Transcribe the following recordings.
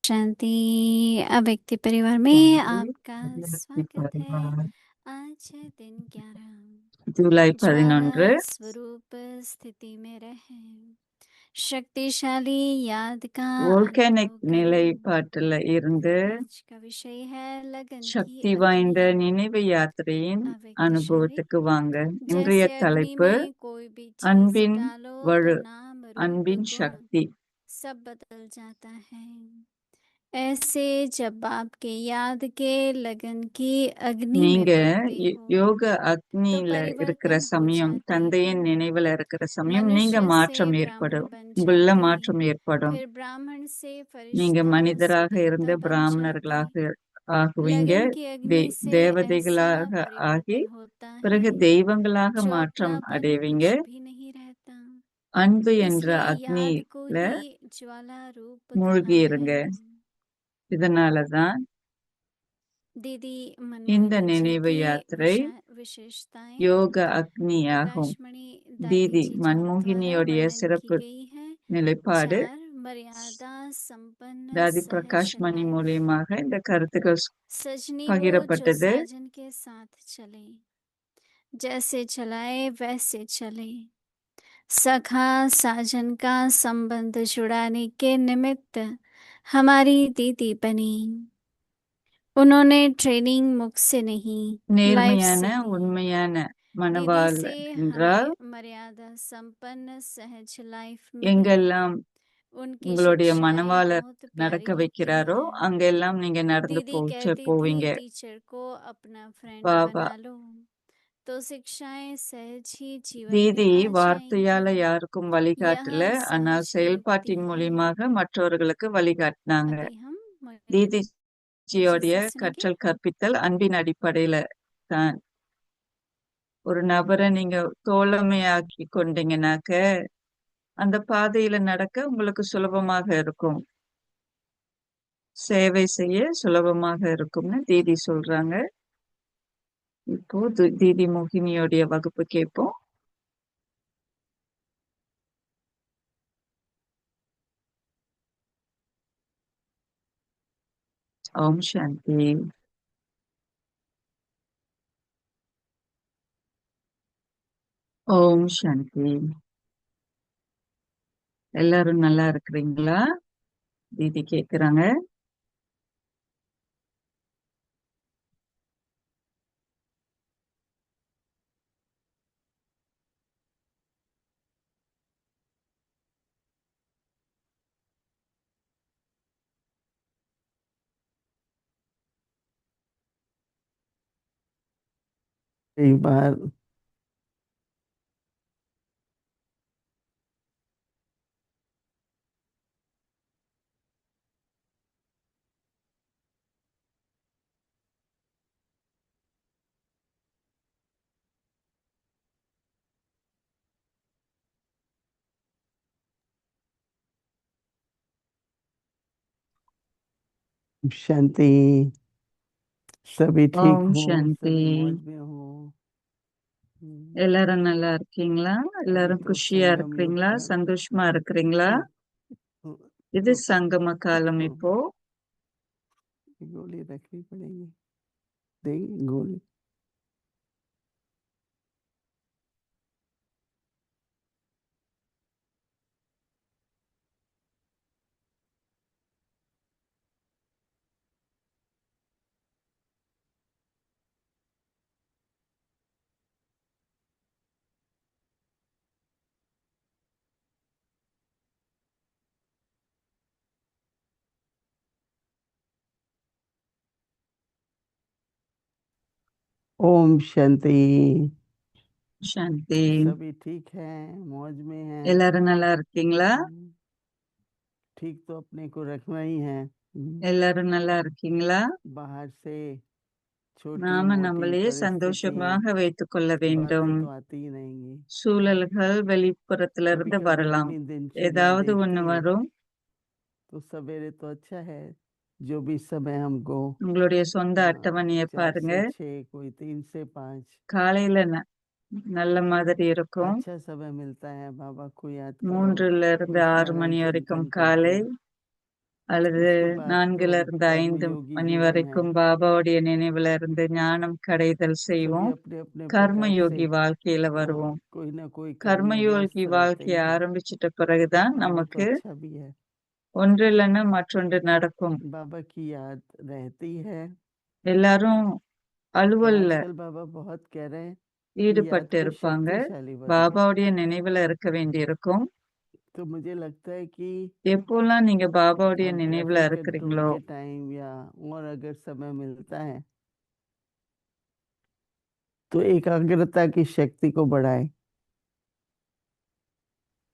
शांति। अव्यक्ति परिवार में आपका स्वागत है। आज है दिन 11, ஜூலை 11 ज्वाला स्वरूप स्थिति में रहे, शक्तिशाली याद का வோல்கானிக் अनुभव करें। நிலைப்பாட்டுல இருந்து आज का विषय है लगन की சக்தி வாய்ந்த अग्नि। நினைவு யாத்திரையின் अव्यक्त शरीर அனுபவத்துக்கு வாங்க. இன்றைய जैसे अग्नि தலைப்பு में कोई भी चीज அன்பின் डालो तो வலு, नाम रूप அன்பின் गुण சக்தி. सब बदल जाता है। ऐसे जब आपके याद के लगन की अग्नि में நீங்க बैठते हो யோக तो அக்னியில இருக்கிற परिवर्तन हो சமயம், जाते தந்தையின் हैं। நினைவுல இருக்கிற சமயம் நீங்க मनुष्य से மாற்றம் ब्राह्मण ஏற்படும். बन உங்கள जाते, மாற்றம் ஏற்படும். फिर ब्राह्मण से நீங்க फरिश्ता மனிதராக இருந்து सिद्धार्थ बन பிராமணர்களாக जाते। ஆகுவீங்க. लगन की अग्नि से ऐसा தேவதைகளாக ஆகி परिवर्तन होता பிறகு है தெய்வங்களாக जो மாற்றம் अपनापन அடைவீங்க. कुछ भी नहीं रहता। அன்பு என்ற इसलिए याद को அக்னியில ही ज्वाला रूप மூழ்கி कहा இருங்க. है। இதனாலதான் दीदी இந்த मनमोहिनी जी நினைவு की யாத்திரை विशेषताएं யோக அக்னி ஆகும். आकाशमणि दादी தீதி जी द्वारा மன்மோகினியோடைய वर्णन की சிறப்பு गई है। நிலைப்பாடு 4 मर्यादा संपन्न தாதி सहज பிரகாஷ் மணி लाइफ। மூலியமாக இந்த கருத்துக்கள் सजनी वो जो பகிரப்பட்டது. साजन के साथ चले, जैसे चलाए वैसे चले। सखा साजन का संबंध जुड़ाने के निमित्त हमारी दीदी बनी। उन्होंने ट्रेनिंग मुख से नहीं, लाइफ நேர்மையான से ली। உண்மையான दीदी மனவாள் से என்றால் हमें मर्यादा संपन्न सहज लाइफ मिली। எங்கெல்லாம் उनकी உங்களுடைய शिक्षाएं மனவாளர் बहुत நடக்க प्यारी होती வைக்கிறாரோ हैं। அங்கெல்லாம் நீங்க நடந்து दीदी कहती போவீங்க. थी टीचर को अपना फ्रेंड பாபா बना लो तो शिक्षाएं सहज ही जीवन में தீதி आ வார்த்தையால जाएंगी। யாருக்கும் வழிகாட்டல, यह ஆனால் सहज ही செயல்பாட்டின் उगती है। மூலியமாக மற்றவர்களுக்கு வழிகாட்டினாங்க. अभी हम मोहिनी தீதி जी ஜியோடைய से सुनेंगे। கற்றல் கற்பித்தல் அன்பின் அடிப்படையில தான். ஒரு நபரை நீங்க தோழமையாக்கி கொண்டீங்கன்னாக்க அந்த பாதையில நடக்க உங்களுக்கு சுலபமாக இருக்கும், சேவை செய்ய சுலபமாக இருக்கும்னு தீதி சொல்றாங்க. இப்போ தீதி மோகினியோடைய வகுப்பு கேட்போம். ஓம் சாந்தி. ஓம் சாந்தி. எல்லாரும் நல்லா இருக்கிறீங்களா? தீதி கேக்குறாங்க. एक बार शांति, सभी ठीक ஓம் हो, சாந்தி. सभी मौज में हो। எல்லாரும் நல்லா இருக்கீங்களா? எல்லாரும் तो குஷியா संगम இருக்கிறீங்களா? युग சந்தோஷமா இருக்கிறீங்களா? இது சங்கம காலம். இப்போ गोली रखनी पड़ेगी, देंगे गोली। ओम शांति। சாந்தி. सभी ठीक है, मौज में है। எல்லாரும் நல்லா இருக்கீங்களா? ठीक तो अपने को रखना ही है। எல்லாரும் நல்லா இருக்கீங்களா? बाहर से छोटी நாம मोटी நம்மளையே परिस्थिति சந்தோஷமாக வைத்துக் கொள்ள बातें வேண்டும். तो आती ही नहीं। சூழல்கள் வெளிப்புறத்துல कभी இருந்து कभी வரலாம், अपनी दिनचर्या ஏதாவது ஒண்ணு देखते வரும். तो सवेरे तो अच्छा है, जो भी समय हमको உங்களுடைய சொந்த அட்டவணையை 4 பாருங்க. से 6, कोई 3 से 5 காலையில நல்ல மாதிரி இருக்கும். अच्छा समय मिलता है। बाबा को याद करो, 3ல இருந்து कुछ 6 மணி मनन வரைக்கும் चिंतन காலை. करके அல்லது उसके बाद 4ல तो இருந்து 5 कर्मयोगी மணி जीवन है। வரைக்கும் பாபாவுடைய நினைவுல இருந்து ஞானம் கடைதல் सभी செய்வோம். अपने अपने प्रकार கர்மயோகி से வாழ்க்கையில வருவோம். कोई ना कोई कर्म में கர்மயோகி व्यस्त रहते வாழ்க்கைய ही हैं। ஆரம்பிச்சிட்ட பிறகுதான் और वो तो நமக்கு अच्छा भी है। ஒன்று இல்லைன்னா மற்றொன்று நடக்கும். बाबा की याद रहती है। எல்லாரும் और அலுவல்ல आजकल बाबा बहुत कह रहे हैं कि याद ஈடுபட்டு को இருப்பாங்க. शक्तिशाली बनाओ। பாபாவுடைய நினைவுல இருக்க வேண்டியிருக்கும். तो मुझे लगता है कि எப்போல்லாம் நீங்க பாபாவுடைய हम நினைவுல ट्रैफिक कंट्रोल இருக்கிறீங்களோ के टाइम या और अगर समय मिलता है तो एकाग्रता की शक्ति को बढ़ाए।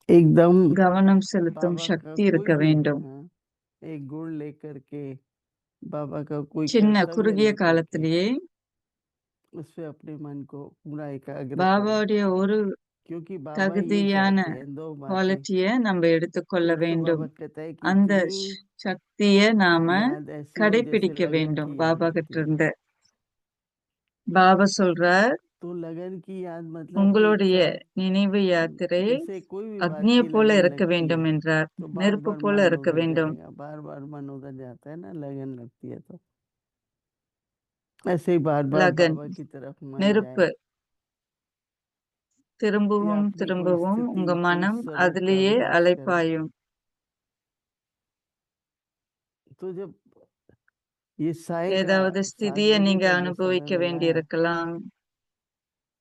एकदम கவனம் செலுத்தும் बाबा का சக்தி कोई இருக்க भी வேண்டும். एक गुण लेकर के बाबा का कोई சின்ன कर्तव्य குறுகிய लेकर के காலத்திலேயே उसपे अपने मन को पूरा एकाग्र करें। பாபாவுடைய ஒரு क्योंकि बाबा ये தகுதியான चाहते हैं दो बातें। குவாலிட்டிய நம்ம எடுத்துக்கொள்ள एक तो வேண்டும். बाबा कहता है कि அந்த इतनी சக்திய நாம याद ऐसी हो जैसे கடைபிடிக்க लगन வேண்டும் की याद பாபா होती கிட்ட है। இருந்து. பாபா சொல்றார், तो लगन की याद मतलब कि உங்களுடைய सब நினைவு யாத்திரை जैसे कोई भी बात அக்னியை की போல लगन இருக்க लगती है வேண்டும் என்றார். तो बार நெருப்பு बार போல मन இருக்க उधर வேண்டும். जाएगा, बार बार मन उधर जाता है ना, लगन लगती है तो ऐसे ही बार बार லகன் बाबा की तरफ मन நெருப்பு जाए कि திரும்பவும் अपनी कोई திரும்பவும் स्थिति உங்க कोई மனம் स्वरूप का அதிலேயே अभ्यास करें। அலைப்பாயும். तो जब ये सायकाल ஏதாவது 7 ஸ்திதிய बजे நீங்க का जो समय அனுபவிக்க मिला है வேண்டியிருக்கலாம்.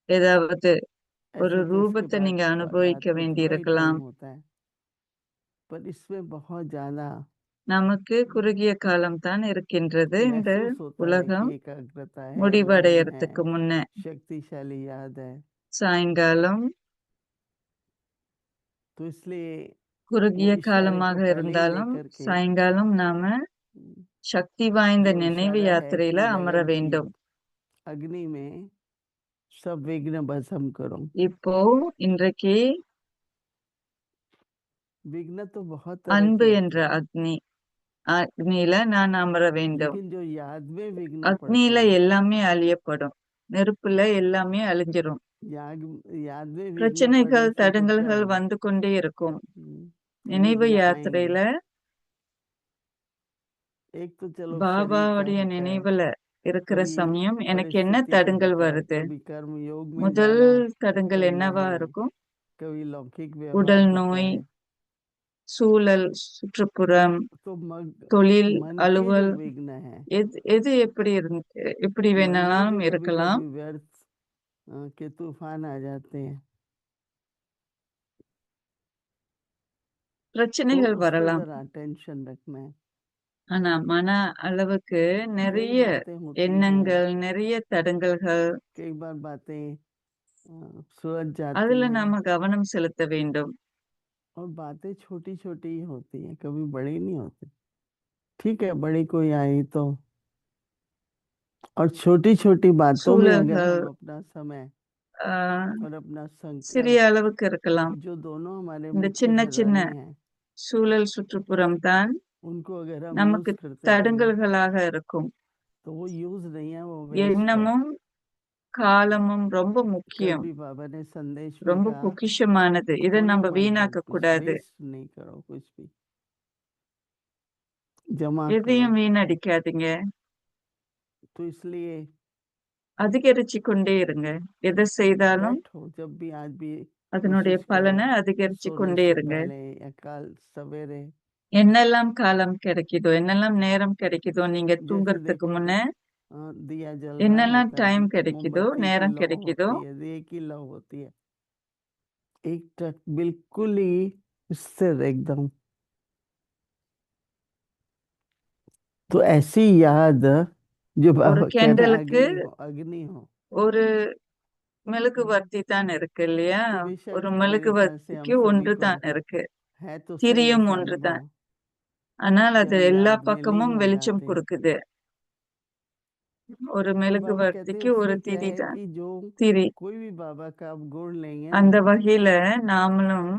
ஏதாவது ஒரு ऐसे तो इसके ரூபத்தை बाद நீங்க रात அனுபவிக்க को थोड़ा ही வேண்டியிருக்கலாம். टाइम होता है, पर इसमें बहुत ज्यादा நமக்கு குறுகிய காலம்தான் இருக்கின்றது. இந்த महसूस होता है कि உலகம் एकाग्रता है, लगन முடிவடையறதுக்கு है, முன்ன शक्तिशाली याद है। சாயங்காலம் तो इसलिए वो குறுகிய इशारे को காலமாக पहले ही இருந்தாலும் लेकर के சாயங்காலம் நாம சக்தி வாய்ந்த जो நினைவு इशारा है யாத்திரையில कि அமர लगन की வேண்டும். अग्नि में सब विघ्न भस्म करो। இப்போ இன்றைக்கு विघ्न तो बहुत तरह அன்பு के என்ற होते हैं, அக்னியில நான் அமர வேண்டும். लेकिन जो याद में विघ्न पड़ते அக்னியில हैं, எல்லாமே அழியப்படும். நெருப்புல எல்லாமே அழிஞ்சிரும். याद याद में विघ्न पड़ने பிரச்சனைகள் से फिर क्या தடங்கல்கள் होगा? வந்து கொண்டே இருக்கும். विघ्न நினைவு आएंगे। யாத்திரையில एक तो चलो शरीर का பாபாவுடைய होता है, நினைவுல இருக்கிற कभी சமயம் எனக்கு என்ன परिस्थिति का தடங்கல் होता है, வருது. कभी कर्म योग में முதல் ज्यादा தடங்கல் करना என்னவா है, இருக்கும்? कभी लौकिक व्यवहार உடல் होता நோய், है। சூழல், சுற்றுப்புறம், तो தொழில், मन के அலுவல், जो विघ्न है, எது எது எப்படி मन में வேணாலும் जो कभी இருக்கலாம். कभी व्यर्थ के तूफान आ जाते हैं, तो பிரச்சனைகள் उस पर வரலாம். जरा टेंशन रखना है। ஆனா மன அளவுக்கு कई நிறைய बातें होती हैं, எண்ணங்கள், நிறைய தடங்கல்கள், कई बार बातें सुलझ जाती அதுல हैं, நாம கவனம் செலுத்த வேண்டும். और बातें छोटी छोटी ही होती हैं, कभी बड़ी नहीं होती। ठीक है, बड़ी कोई आई तो, और छोटी छोटी बातों में अगर சூழல்கள் हम अपना समय ஆஹ், और अपना சிறிய संकल्प, அளவுக்கு இருக்கலாம். जो दोनों हमारे இந்த मुख्य சின்ன சின்ன खजाने हैं, சூழல் சுற்றுப்புறம் தான் उनको अगर हम நமக்கு यूज करते रहें தடங்கல்களாக இருக்கும். तो वो यूज नहीं है, वो वेस्ट है। எண்ணமும் காலமும் ரொம்ப कल முக்கியம். भी बाबा ने संदेश में ரொம்ப कहा, பொக்கிஷமானது. இதை खोने நம்ம मत दो வீணாக்க कुछ, கூடாது. वेस्ट नहीं करो कुछ भी, जमा करो। எதையும் வீணடிக்காதீங்க. तो इसलिए அதிகரிச்சு கொண்டே இருங்க. எதை செய்தாலும் बैठो, जब भी आज भी அதனுடைய कोशिश करो, பலனை அதிகரிச்சு सोने கொண்டே से இருங்க. पहले या कल सवेरे, என்னெல்லாம் காலம் கிடைக்குதோ, என்னெல்லாம் நேரம் கிடைக்குதோ, நீங்க जैसे தூங்குறதுக்கு देखो முன்ன दिया जल रहा என்னெல்லாம் होता है, டைம் கிடைக்குதோ, मोमबत्ती की நேரம் लौ கிடைக்குதோ, होती है, एक ही लौ होती है, एक टक बिल्कुल ही स्थिर एकदम। तो ऐसी याद जो ஒரு बाबा कह रहे हैं கேண்டலுக்கு अग्नि हो, ஒரு மெழுகுவர்த்தி தான் இருக்கு இல்லையா? तो बेशक ஒரு मेरे ख्याल से हम மெழுகுவர்த்திக்கு सभी ஒன்று को தான் இருக்கு. है तो सही திரியும் ऐसा ஒன்று தான். अनुभव ஆனால் कि அது हम எல்லா याद में लीन பக்கமும் हो வெளிச்சம் जाते हैं। கொடுக்குது. ஒரு तो बाबा कहते हैं மெழுகுவர்த்திக்கு ஒரு उसमें क्या திரி है தான். कि जो திரி. कोई भी बाबा का आप गुण लेंगे அந்த ना, வகையில நாமளும்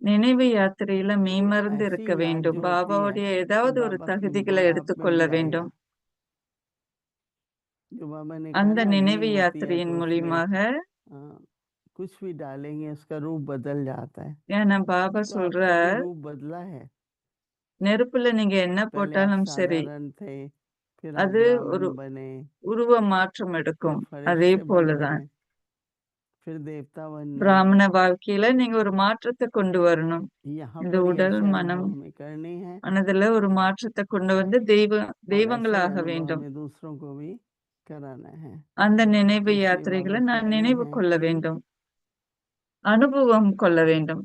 நினைவு யாத்திரையில तो மெய்மறந்து ऐसी இருக்க याद வேண்டும். जो होती है பாபாவுடைய तो ஏதாவது ஒரு बाबा का தகுதிகளை गुण आप में எடுத்துக்கொள்ள भी आएगा। வேண்டும். जो बाबा ने कहा அந்த ना अग्नि நினைவு होती है யாத்திரையின் तो उसमें மூலியமாக कुछ भी डालेंगे उसका रूप बदल जाता है। ஏன்னா பாபா तो आपका भी சொல்றார், रूप बदला है, நெருப்புல நீங்க என்ன पहले आप போட்டாலும் சரி साधारण थे, फिर आप அது ஒரு ब्राह्मण बने, உருவ மாற்றம் फिर எடுக்கும். அதே फरिश्ते बन போலதான் गए, फिर देवता बनना। பிராமண வாழ்க்கையில நீங்க ஒரு மாற்றத்தை கொண்டு வரணும். यहाँ இந்த पर ही உடல் ऐसे மனம் अनुभव हमें करने हैं மனதுல ஒரு மாற்றத்தை கொண்டு வந்து और ऐसे ही தெய்வங்களாக अनुभव வேண்டும். हमें दूसरों को भी कराना है। அந்த நினைவு तो इसलिए யாத்திரைகளை बाबा நான் कह रहे நினைவு हैं கொள்ள कि வேண்டும், அனுபவம் கொள்ள வேண்டும்.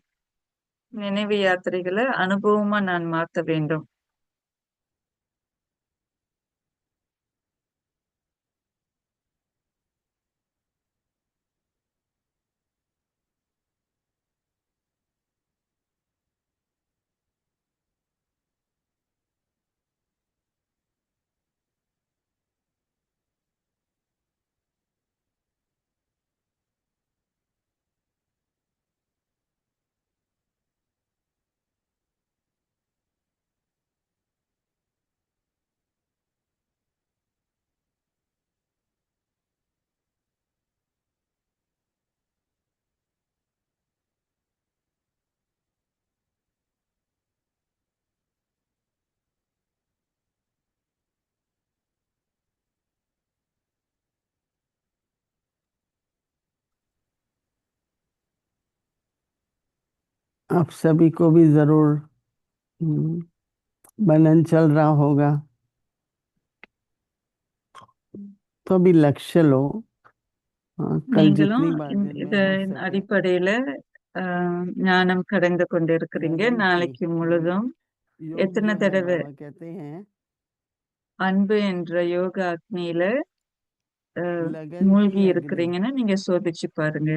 நினைவு யாத்திரைகளை அனுபவமா நான் மாத்த வேண்டும். आप सभी को भी जरूर मनन चल रहा होगा, तो अभी लक्ष्य लो। कल நீங்களும் जितनी बार दिन में हो இதன் सके அடிப்படையில ஞானம் கடந்து கொண்டிருக்கிறீங்க. लगन की நாளைக்கு முழுதும் योग எத்தனை जो है தடவை बाबा कहते हैं அன்பு என்ற யோக அக்னியில लगन की மூழ்கி अग्नि। இருக்கிறீங்கன்னு நீங்க சோதிச்சு பாருங்க.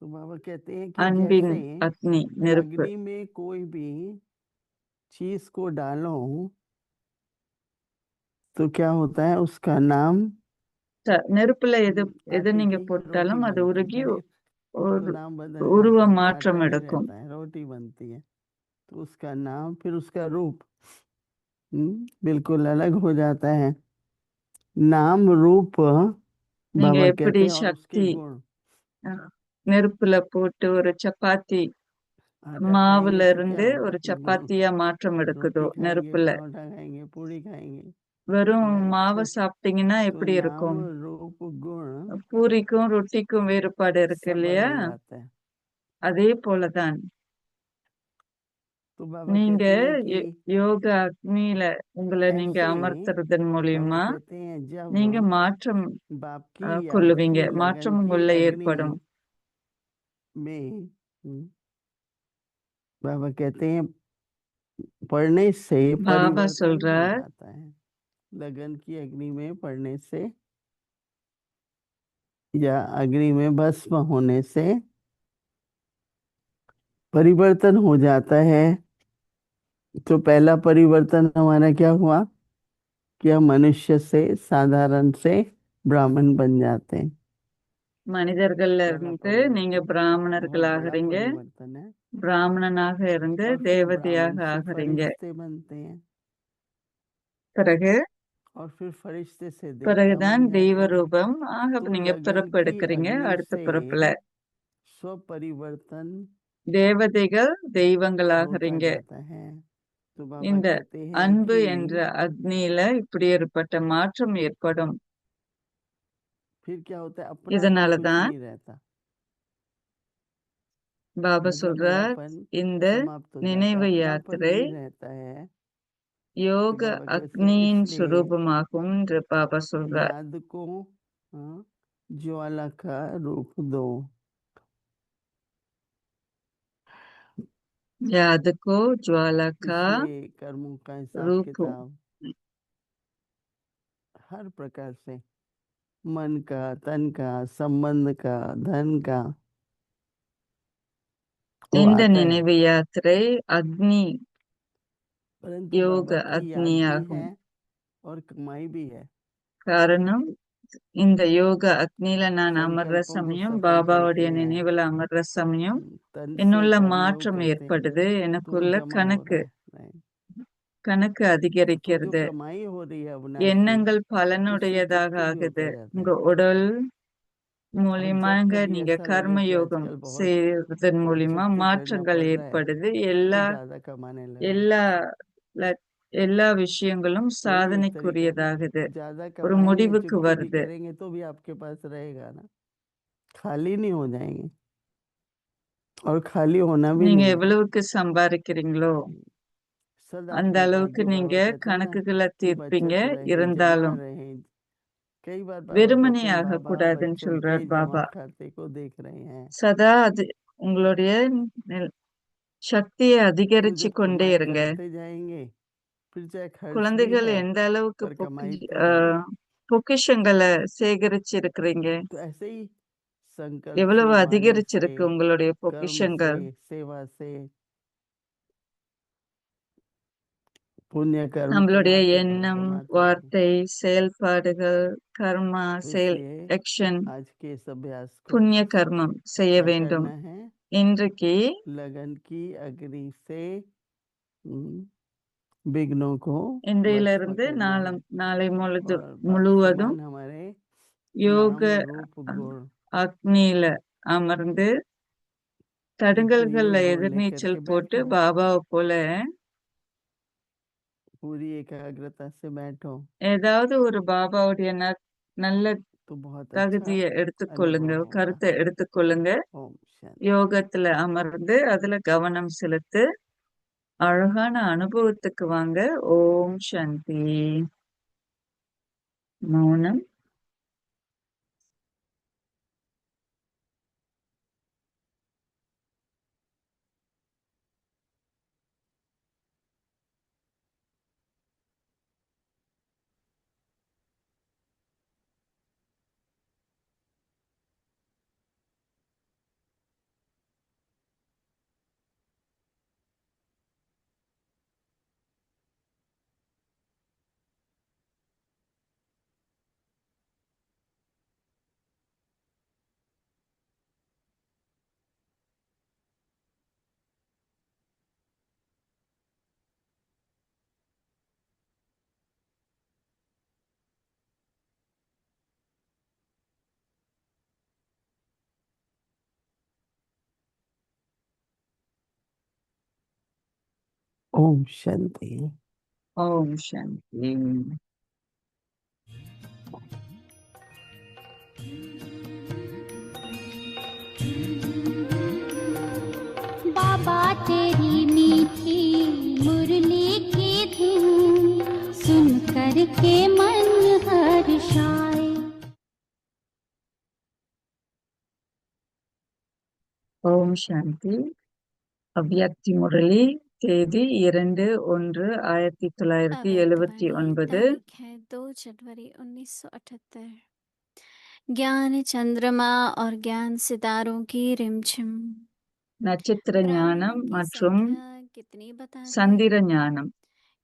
तो बाबा कहते हैं कि அன்பின் जैसे அக்னி நெருப்பு. अग्नि में कोई भी चीज को डालो तो क्या होता है, उसका नाम நெருப்புல எது எது आटे நீங்க की रोटी போட்டாலும் அது बनती உருகி है, तो ஒரு नाम बदल உருவ जाता है, आटा மாற்றம் नहीं எடுக்கும். रहता है, रोटी बनती है। तो उसका नाम फिर उसका रूप बिल्कुल अलग हो जाता है। नाम रूप நீங்க बाबा எப்படி कहते हैं और उसके சக்தி गुण। நெருப்புல போட்டு ஒரு சப்பாத்தி आटा खाएंगे மாவுல तो क्या இருந்து होगा, ஒரு फिर गुण। சப்பாத்தியா மாற்றம் எடுக்குதோ रोटी खाएंगे, நெருப்புல. परोठा खाएंगे, पूड़ी खाएंगे, வெறும் राइट। மாவை साப்பிட்டீங்கன்னா तो எப்படி नाम இருக்கும்? रूप गुण பூரிக்கும் ரொட்டிக்கும் வேறுபாடு இருக்கு सब இல்லையா? बदल जाता है। அதே போலதான் तो बाबा நீங்க कहते हैं कि யோக அக்னியில உங்களை நீங்க ऐसे அமர்த்துறதன் बाबा மூலியமா कहते हैं जब நீங்க மாற்றம் बाप की याद கொள்ளுவீங்க. की लगन மாற்றம் की உங்களுள்ள अग्नि ஏற்படும். में बाबा कहते हैं पढ़ने से பாபா परिवर्तन हो சொல்றார், जाता है। लगन की अग्नि में पढ़ने से या अग्नि में भस्म होने से परिवर्तन हो जाता है। तो पहला परिवर्तन हमारा क्या हुआ कि हम मनुष्य से साधारण से ब्राह्मण बन जाते हैं। மனிதர்கள்ல पहला இருந்து நீங்க परिवर्तन பிராமணர்கள் बहुत बड़ा ஆகுறீங்க. परिवर्तन है। பிராமணனாக இருந்து और फिर தேவதையாக ब्राह्मण से ஆகுறீங்க. फरिश्ते बनते हैं, பிறகு और फिर फरिश्ते से देवता பிறகுதான் बन தெய்வ जाते हैं। ரூபம் ஆக तो நீங்க लगन பிறப்பு की எடுக்கிறீங்க. अग्नि அடுத்த से பிறப்புல स्व परिवर्तन தேவதைகள் होता தெய்வங்களாகிறீங்க. जाता है। तो बाबा இந்த कहते हैं அன்பு कि என்ற अग्निயில இப்படி ஏற்பட்ட மாற்றம் ஏற்படும். फिर क्या होता है, अपनापन कुछ இதனாலதான் नहीं रहता, பாபா मतलब சொல்றார், मेरापन இந்த समाप्त हो जाता है, நினைவு अपनापन யாத்திரை नहीं रहता है। तो யோக बाबा कहते हैं அக்னியின் इसलिए சுரூபமாகும் என்று பாபா சொல்றார். याद को ज्वाला का रूप दो। याद को ज्वाला का इसलिए कर्मों का हिसाब रूप किताब हर प्रकार से, मन का, तन का, संबंध का, धन का, वो இந்த आता है। நினைவு யாத்திரை அக்னி परंतु யோக बाबा की याद भी அக்னியாகும். है और कमाई भी है। காரணம், இந்த யோக அக்னியில நான் அமர்ற संकल्पों को சமயம், सफल करते பாபாவுடைய हैं, நினைவுல அமர்ற சமயம் तन से என்னுள்ள कर्मयोग மாற்றம் करते हैं, ஏற்படுது. तो वो எனக்குள்ள जमा हो கணக்கு रहा है, right? கணக்கு तो जो அதிகரிக்கிறது. कमाई हो रही है अविनाशी, எண்ணங்கள் उससे பலனுடையதாக दुख भी ஆகுது. होता जाता உங்க है। உடல் மூலியமாங்க कभी நீங்க ऐसा கர்ம लगे कि யோகம் आजकल बहुत செய்வதன் மூலியமா खर्च करना மாற்றங்கள் पड़ रहा है ஏற்படுது. तो ज्यादा कमाने लगो। எல்லா ல- எல்லா விஷயங்களும் वही एक तरीका ना, சாதனைக்குரியதாகுது. ज्यादा ஒரு कमाएंगे, முடிவுக்கு चुटकी भी வருது. करेंगे तो भी आपके पास रहेगा ना, खाली नहीं हो जाएंगे, और खाली होना भी நீங்க नहीं है। எவ்வளவுக்கு சம்பாதிக்கிறீங்களோ सदा அந்த अपने पास, அளவுக்கு जो நீங்க बाबा कहते हैं ना கணக்குகளை कि தீர்ப்பீங்க. बचत रहे, जमा இருந்தாலும் रहे। कई बार बाबा வெறுமனே कहते हैं, बाबा ஆகக்கூடாதுன்னு बच्चों के சொல்றார் जमा பாபா. खाते को देख रहे हैं, சதா அது உங்களுடைய நெ- சக்தியை तो அதிகரிச்சு जब கொண்டே कमाई இருங்க. करते जाएंगे, फिर चाहे खर्च भी குழந்தைகள் है எந்த அளவுக்கு पर कमाई तो है। பொக்கிஷங்களை சேகரிச்சு இருக்கிறீங்க, तो ऐसे ही संकल्प से, எவ்வளவு वाणी से, அதிகரிச்சிருக்கு உங்களுடைய कर्म से, பொக்கிஷங்கள். सेवा से पुण्य कर्म நம்மளுடைய कमाते रहो, எண்ணம், कमाते रहो। வார்த்தை, செயல்பாடுகள், கர்மா, तो செயல் इसलिए ஆக்ஷன், आज के इस अभ्यास को புண்ணிய கர்மம் செய்ய क्या வேண்டும். करना है, இன்றைக்கு लगन की अग्नि से विघ्नों को भस्म இன்றையிலிருந்து करना है, நாளை और முழுவதும் समान हमारे யோக नाम रूप गुण அக்னியில அமர்ந்து एक तो ये தடங்கல்கள்ல गुण लेकर எதிர்நீச்சல் के போட்டு बैठो, பாபாவை போல पूरी एकाग्रता से बैठो, ஏதாவது ஒரு பாபாவுடைய நல்ல तो बहुत अच्छा தகுதியை எடுத்துக்கொள்ளுங்க, अनुभव होगा। கருத்தை எடுத்துக்கொள்ளுங்க. ओम शांति। யோகத்துல அமர்ந்து அதுல கவனம் செலுத்து. அழகான அனுபவத்துக்கு வாங்க. ஓம் சாந்தி. மௌனம். ओम शांति। ஓம் சாந்தி. बाबा तेरी मीठी मुरली की धुन सुन कर के मन हर्षाए। ஓம் சாந்தி. அவ்யக்தி முரளி. தேதி 2/1/1979. तारीख है 2 जनवरी 1978। ज्ञान चंद्रमा और ज्ञान सितारों की रिमझिम। நட்சத்திர ஞானம் ब्राह्मणों की மற்றும் संख्या कितनी बता दें? சந்திர ஞானம்.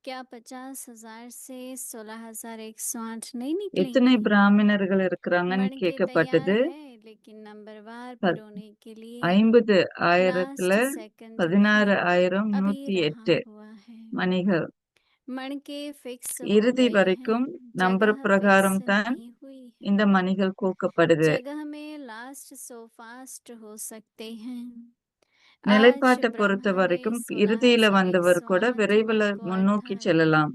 क्या 50,000 से 16,108 नहीं எத்தனை निकलेंगे? பிராமணர்கள் இருக்கிறாங்கன்னு मण के तैयार கேட்கப்பட்டது. है, लेकिन नंबरवार पिरोने के लिए 50,000ல लास्ट सेकंड भी 16,108 अभी रहा हुआ है। மணிகள். मण के फिक्स हो இறுதி गए வரைக்கும் हैं, நம்பர் जगह பிரகாரம் फिक्स தான் नहीं हुई है। இந்த மணிகள் கோக்கப்படுது. जगह में लास्ट सो फास्ट हो सकते हैं। आज நிலைப்பாட்டை பொறுத்த ब्रह्मा ने வரைக்கும் இறுதியில வந்தவர் கூட 16,108 விரைவில் मन को முன்னோக்கி अर्थात செல்லலாம்.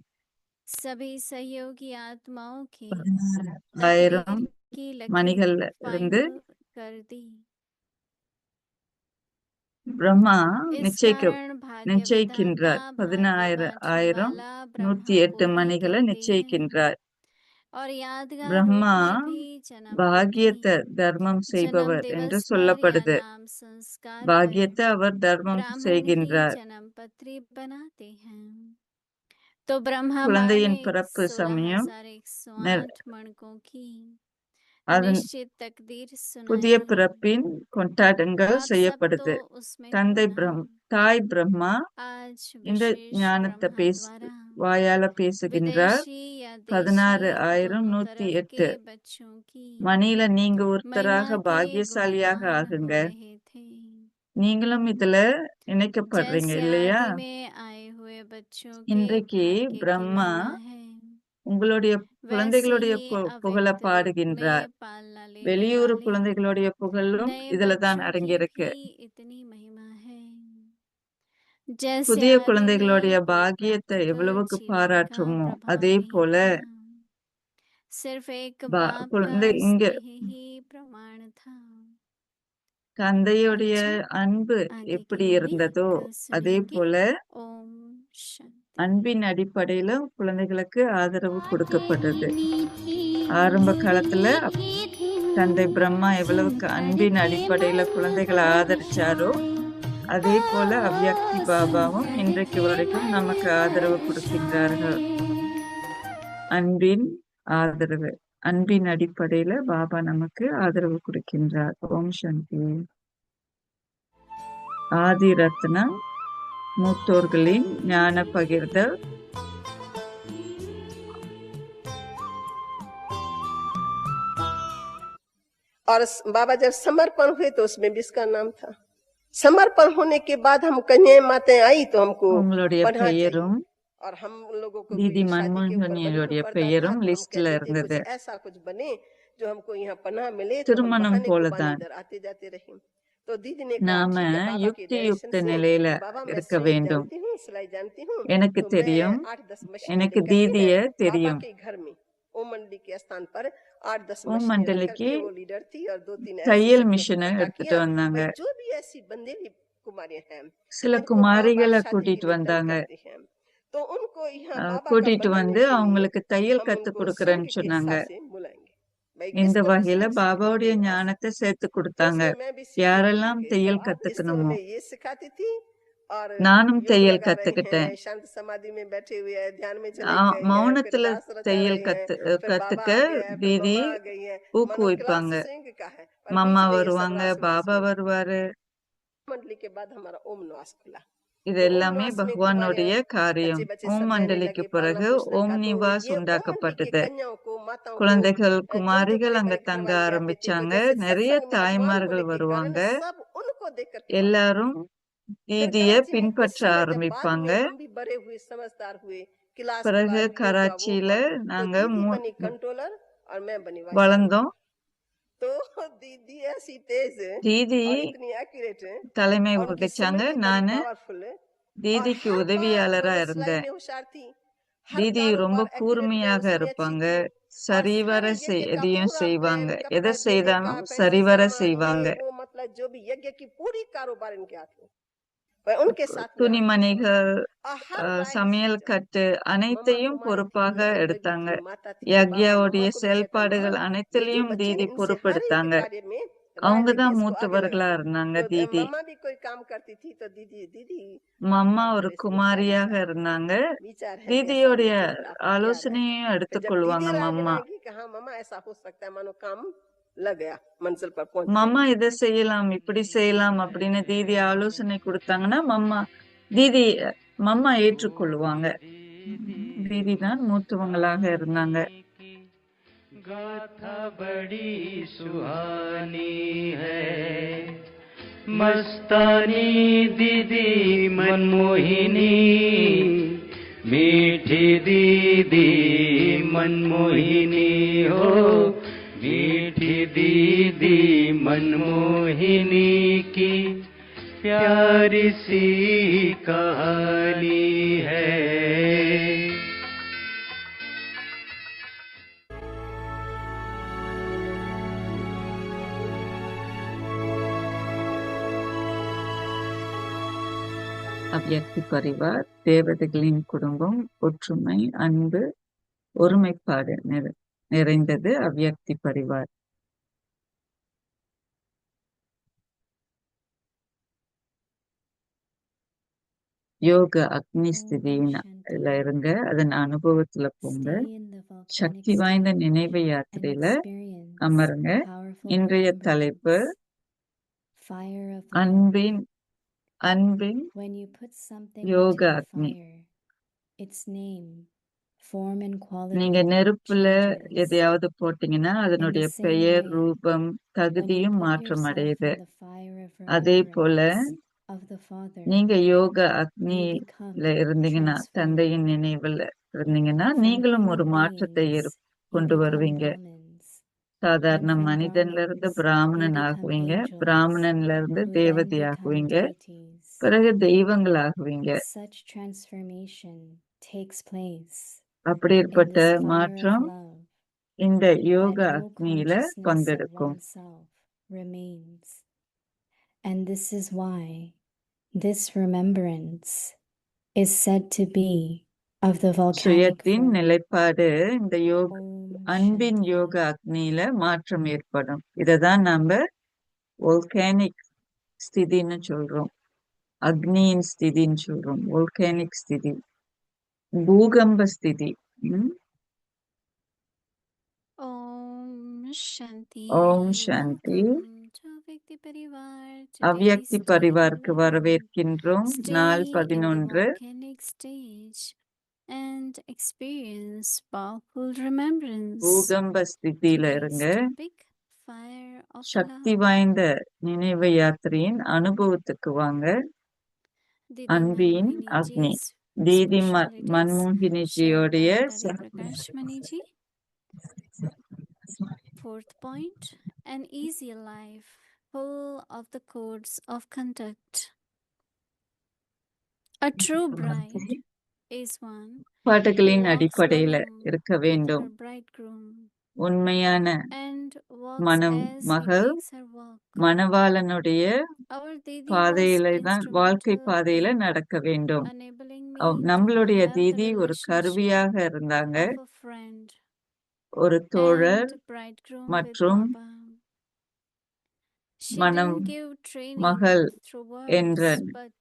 सभी सहयोगी आत्माओं की 16,000 तकदीर की लकीर மணிகள்ல இருந்து फाइनल कर दी। பிரம்மா इस कारण भाग्य विधाता நிச்சயிக்கின்றார். भाग्य बांटने 16,000 वाला ब्रह्मा 108 को ही மணிகளை कहते हैं। நிச்சயிக்கின்றார். और यादगार பிரம்மா रूप में भी जन्म பாகியத்தை तिथि, தர்மம் जन्म செய்பவர் என்று दिवस पर या சொல்லப்படுது. नाम संस्कार पर பாகியத்தை அவர் தர்மம் ब्राह्मण ही செய்கின்றார். जन्म पत्री बनाते हैं। तो ब्रह्मा माँ ने குழந்தையின் பிறப்பு சமயம் 16,108 मणकों की அதன் निश्चित तकदीर புதிய सुनाई है। பிறப்பின் கொண்டாட்டங்கள் आप सब செய்யப்படுது. तो उसमें हो ना। தாய் பிரம்மா आज இந்த विशेष ஞானத்தை ब्रह्मा द्वारा வாயால பேசுகின்றார். विदेशी या देशी 16,108 दोनों तरफ के बच्चों की மணியில நீங்க महिमा ஒருத்தராக के பாக்கியசாலியாக गुणगान ஆகுங்க. हो रहे थे। நீங்களும் இதுல இணைக்கப்படுறீங்க जैसे இல்லையா? आदि में आए हुए बच्चों के இன்றைக்கு भाग्य की பிரம்மா महिमा है। உங்களுடைய वैसे குழந்தைகளுடைய ही புகழ अव्यक्त रूप பாடுகின்றார். में पालना लेने வெளியூர் वाले குழந்தைகளுடைய புகழும் नए இதுல தான் बच्चों की அடங்கியிருக்கு. भी इतनी महिमा है। जैसे புதிய आदि குழந்தைகளுடைய में कोई பாக்கியத்தை प्राप्त कर எவ்வளவுக்கு जीवन का பாராட்டுமோ प्रभाव அதே नहीं போல था, सिर्फ एक बाप का குழந்தை இங்க स्नेह ही प्रमाण था। தந்தையுடைய अच्छा, அன்பு आगे எப்படி की भी இருந்ததோ அதே सुनेंगे। போல ओम शांति। அன்பின் அடிப்படையில குழந்தைகளுக்கு ஆதரவு கொடுக்கப்பட்டது. मीठी ஆரம்ப காலத்துல मुरली की தந்தை धूम பிரம்மா எவ்வளவுக்கு सुनकर அன்பின் के அடிப்படையில मन குழந்தைகளை ஆதரிச்சாரோ हर्षाए, அதே போல அவ்யக்தி பாபாவும் सुनकर இன்றைக்கு के வரைக்கும் मन நமக்கு ஆதரவு கொடுக்கின்றார்கள். हर्षाए। அன்பின் ஆதரவு, அன்பின் அடிப்படையில பாபா நமக்கு ஆதரவு கொடுக்கின்றார். ஓம் சாந்தி. ஆதி ரத்னம் மூத்தோர்களின் ஞான பகிர்தல். और बाबा जब समर्पण हुए तो उसमें भी इसका नाम था। समर्पण होने के बाद हम कन्या माताएं आई तो हमको உங்களுடைய पढ़ना चाहिए பெயரும் और हम लोगों को தீதி कोई शादी के ऊपर बलून மன்மோகனியுடைய पड़ता था பெயரும் तो हम லிஸ்ட்ல कहते थे இருந்தது. कुछ ऐसा कुछ बने जो हमको यहाँ पनाह मिले तो हम திருமணம் बहाने को बाने போலதான் इधर आते जाते रहे। तो दीदी ने कहा நாம ठीक है बाबा के யுக்தி डायरेक्शन யுக்த से நிலையில कि बाबा मैं இருக்க सिलाई வேண்டும். जानती हूँ, सिलाई जानती हूँ, எனக்கு तो தெரியும், मैं 8-10 मशीन எனக்கு लेकर के दीदिய मैं बाबा தெரியும். के घर में ओम मंडली के स्थान पर 8-10 ஓம் मशीनें रख மண்டலிக்கு करके वो लीडर थी और 2-3 ऐसी தையல் सखियों को மிஷினை इकट्ठा எடுத்துட்டு किया। வந்தாங்க. भाई जो भी ऐसी बंदेली कुमारियां हैं சில जिनको बार குமாரிகளை बार शादी की கூட்டிட்டு वे तंग வந்தாங்க. करते हैं तो उनको यहाँ बाबा का கூட்டிட்டு बनाने வந்து के लिए அவங்களுக்கு தையல் हम கத்து उनको கொடுக்கறேன்னு संघ के சொன்னாங்க. हिसाब से बुलाएंगे। भाई किस இந்த तरह வகையில संघ பாபாவுடைய सिखाते हैं आज। ஞானத்தை சேர்த்து तो கொடுத்தாங்க. उसमें मैं भी सीखने யாரெல்லாம் लगी। तो தையல் आप इस तो கத்துக்கணுமோ हमें ये सिखाती थी और நானும் योग தையல் लगा रहे கத்துக்கிட்டேன். हैं, शांत समाधि में बैठे हुए हैं, ध्यान में चले गए हैं, फिर மௌனத்துல दास रचा தையல் रहे हैं, फिर बाबा கத்துக்க आ गया है, फिर தீதி मम्मा आ गई है। मानो क्लास ஊக்குவிப்பாங்க. संघ का है और மம்மா बीच में ये सब வருவாங்க, रास उलास பாபா हुई। வருவாரு. मंडली के बाद हमारा ओम निवास खुला। இது तो ओम எல்லாமே निवास में பகவானுடைய कुमारियां காரியம். बच्चे बच्चे ஓம் सब रहने மண்டலிக்கு लगे, पालना பிறகு पोषण ஓம் का। तो நிவாஸ் ये ओम मंडली के உண்டாக்கப்பட்டது. कन्याओं को माताओं को குழந்தைகள் जो जो குமாரிகள் बड़े அங்க बड़े தங்க घरवाले आते थे तो ஆரம்பிச்சாங்க. जैसे நிறைய सत्संग में भगवान தாய்மார்கள் होने के कारण வருவாங்க. सब उनको देख करके मानते थे। எல்லாரும் फिर தீதிய कराची में कुछ பின்பற்ற समय जब बाद ஆரம்பிப்பாங்க. में हम भी बड़े हुए, समझदार हुए, क्लास பிறகு खुला, योग हुआ, वो கராச்சியில हुआ, तो நாங்க दीदी बनी कंट्रोलर और मैं बनी वाइस வளர்ந்தோம். कंट्रोलर। तो दीदी ऐसी तेज தீதி और इतनी एक्यूरेट தலைமை और उनकी வகிச்சாங்க. समझ भी बड़ी நானு पावरफुल और தீதிக்கு हर बार உதவியாளரா मानो सिलाई இருந்தேன். में होशियार थी, हर தீதி ரொம்ப कारोबार एक्यूरेट கூர்மையாக उसमें अच्छी இருப்பாங்க. थी और சரிவர सारे यज्ञ का எதையும் पूरा செய்வாங்க. प्लान, எதை कपड़ा देने का, செய்தாலும் फैंसी சரிவர सामान, செய்வாங்க. ये वो, मतलब जो भी यज्ञ की पूरी कारोबार इनके हाथ में। भाई उनके साथ में आप துணிமணிகள், और हर राय சமையல் डिसीजन கட்டு मम्मा அனைத்தையும் कुमारी थी, பொறுப்பாக यहाँ पे भी எடுத்தாங்க. थी, माता थी, तो बाबा யக்யாவுடைய मम्मा को भी कहता செயல்பாடுகள் मम्मा ये जो அனைத்திலையும் बच्चे தீதி हैं इनसे हर एक பொறுப்பெடுத்தாங்க. कार्य में राय அவங்க लेके தான் इसको आगे மூத்தவர்களா लगाते। இருந்தாங்க तो தீதி. मम्मा भी कोई काम करती थी तो दीदी दीदी மம்மா आप ஒரு थोड़े से इसका குமாரியாக विचार இருந்தாங்க. विचार है कैसा, தீதியோடைய नीचे पर आपको क्या राय है। ஆலோசனையும் फिर जब எடுத்துக்கொள்வாங்க दीदी राय மம்மா. बनाएगी कि हाँ मम्मा ऐसा हो सकता है, मानो काम लग गया, मंजिल पर पहुंच गया। மம்மா இதை செய்யலாம், இப்படி செய்யலாம் அப்படின்னு தீதி ஆலோசனை கொடுத்தாங்கன்னா தீதி மம்மா ஏற்றுக்கொள்வாங்க. தீதி தான் மூத்தவங்களாக இருந்தாங்க. गाथा बड़ी सुहानी है, मस्तानी दीदी मनमोहिनी, मीठी दीदी मनमोहिनी हो, मीठी दीदी मनमोहिनी की प्यारी सी कहानी है। அவ்யக்தி பரிவார் தேவதைகளின் குடும்பம், ஒற்றுமை, அன்பு, ஒருமைப்பாடு நிறைந்தது அவ்யக்தி பரிவார். யோக அக்னி ஸ்திதியில இருங்க, அதன் அனுபவத்துல போங்க. சக்தி வாய்ந்த நினைவு யாத்திரையில அமருங்க. இன்றைய தலைப்பு அன்பின் யோக அக்னி. நீங்க நெருப்புல எதையாவது போட்டீங்கன்னா அதனுடைய பெயர், ரூபம், தகுதியும் மாற்றம் அடையுது. அதே போல நீங்க யோக அக்னியில இருந்தீங்கன்னா, தந்தையின் நினைவுல இருந்தீங்கன்னா from நீங்களும் ஒரு human மாற்றத்தை beings, you கொண்டு become வருவீங்க. Brahmins, and சாதாரண from மனிதன்ல இருந்து Brahmins, you பிராமணன் become ஆகுவீங்க, angels, பிராமணன்ல இருந்து who then தேவதை become ஆகுவீங்க, deities. பிறகு தெய்வங்கள் ஆகுவீங்க. Such transformation takes place in அப்படிப்பட்ட this fire of மாற்றம் love இந்த யோக that no அக்னியில consciousness of பங்கெடுக்கும். oneself remains. And this is why this remembrance is said to be of the volcanic சுயத்தின் form. நிலைப்பாடு இந்த அன்பின் Shanti. யோக அக்னியில மாற்றம் ஏற்படும். இததான் நாம வோல்கானிக் ஸ்திதின்னு சொல்றோம், அக்னியின் ஸ்திதின்னு சொல்றோம், வோல்கானிக் ஸ்திதி, பூகம்ப ஸ்திதி. ओम शांति। ஓம் சாந்தி. Welcome to Avyakti Parivar. அவ்யக்தி Today's day பரிவாருக்கு 11. வரவேற்கின்றோம். நாள் Stay in the 11. volcanic stage and experience powerful remembrance. பூகம்ப ஸ்திதியில Today's இருங்க. topic, fire of Sakthi love. வாய்ந்த நினைவு யாத்திரையின் அனுபவத்துக்கு வாங்க. Didi அன்பின் Manmohini Agni. Ji's Didi specialities மன்மோகினிஜியோடைய shared by Dadi Prakash Maniji. Fourth point, an easy life full of the codes of conduct. A true bride is one who பாட்டுகளின் walks அடிப்படையில alone இருக்க with வேண்டும். her bridegroom உண்மையான and walks மனம் as he மகள் takes her walk. மணவாளனுடைய Our Didi was பாதையில தான், வாழ்க்கை instrumental பாதையில in நடக்க வேண்டும். enabling me to நம்மளுடைய have the தீதி ஒரு relationship கருவியாக இருந்தாங்க, of a friend ஒரு தோழர் and bridegroom with மற்றும் Baba. She மனம் didn't give training மகள் through என்ற words, but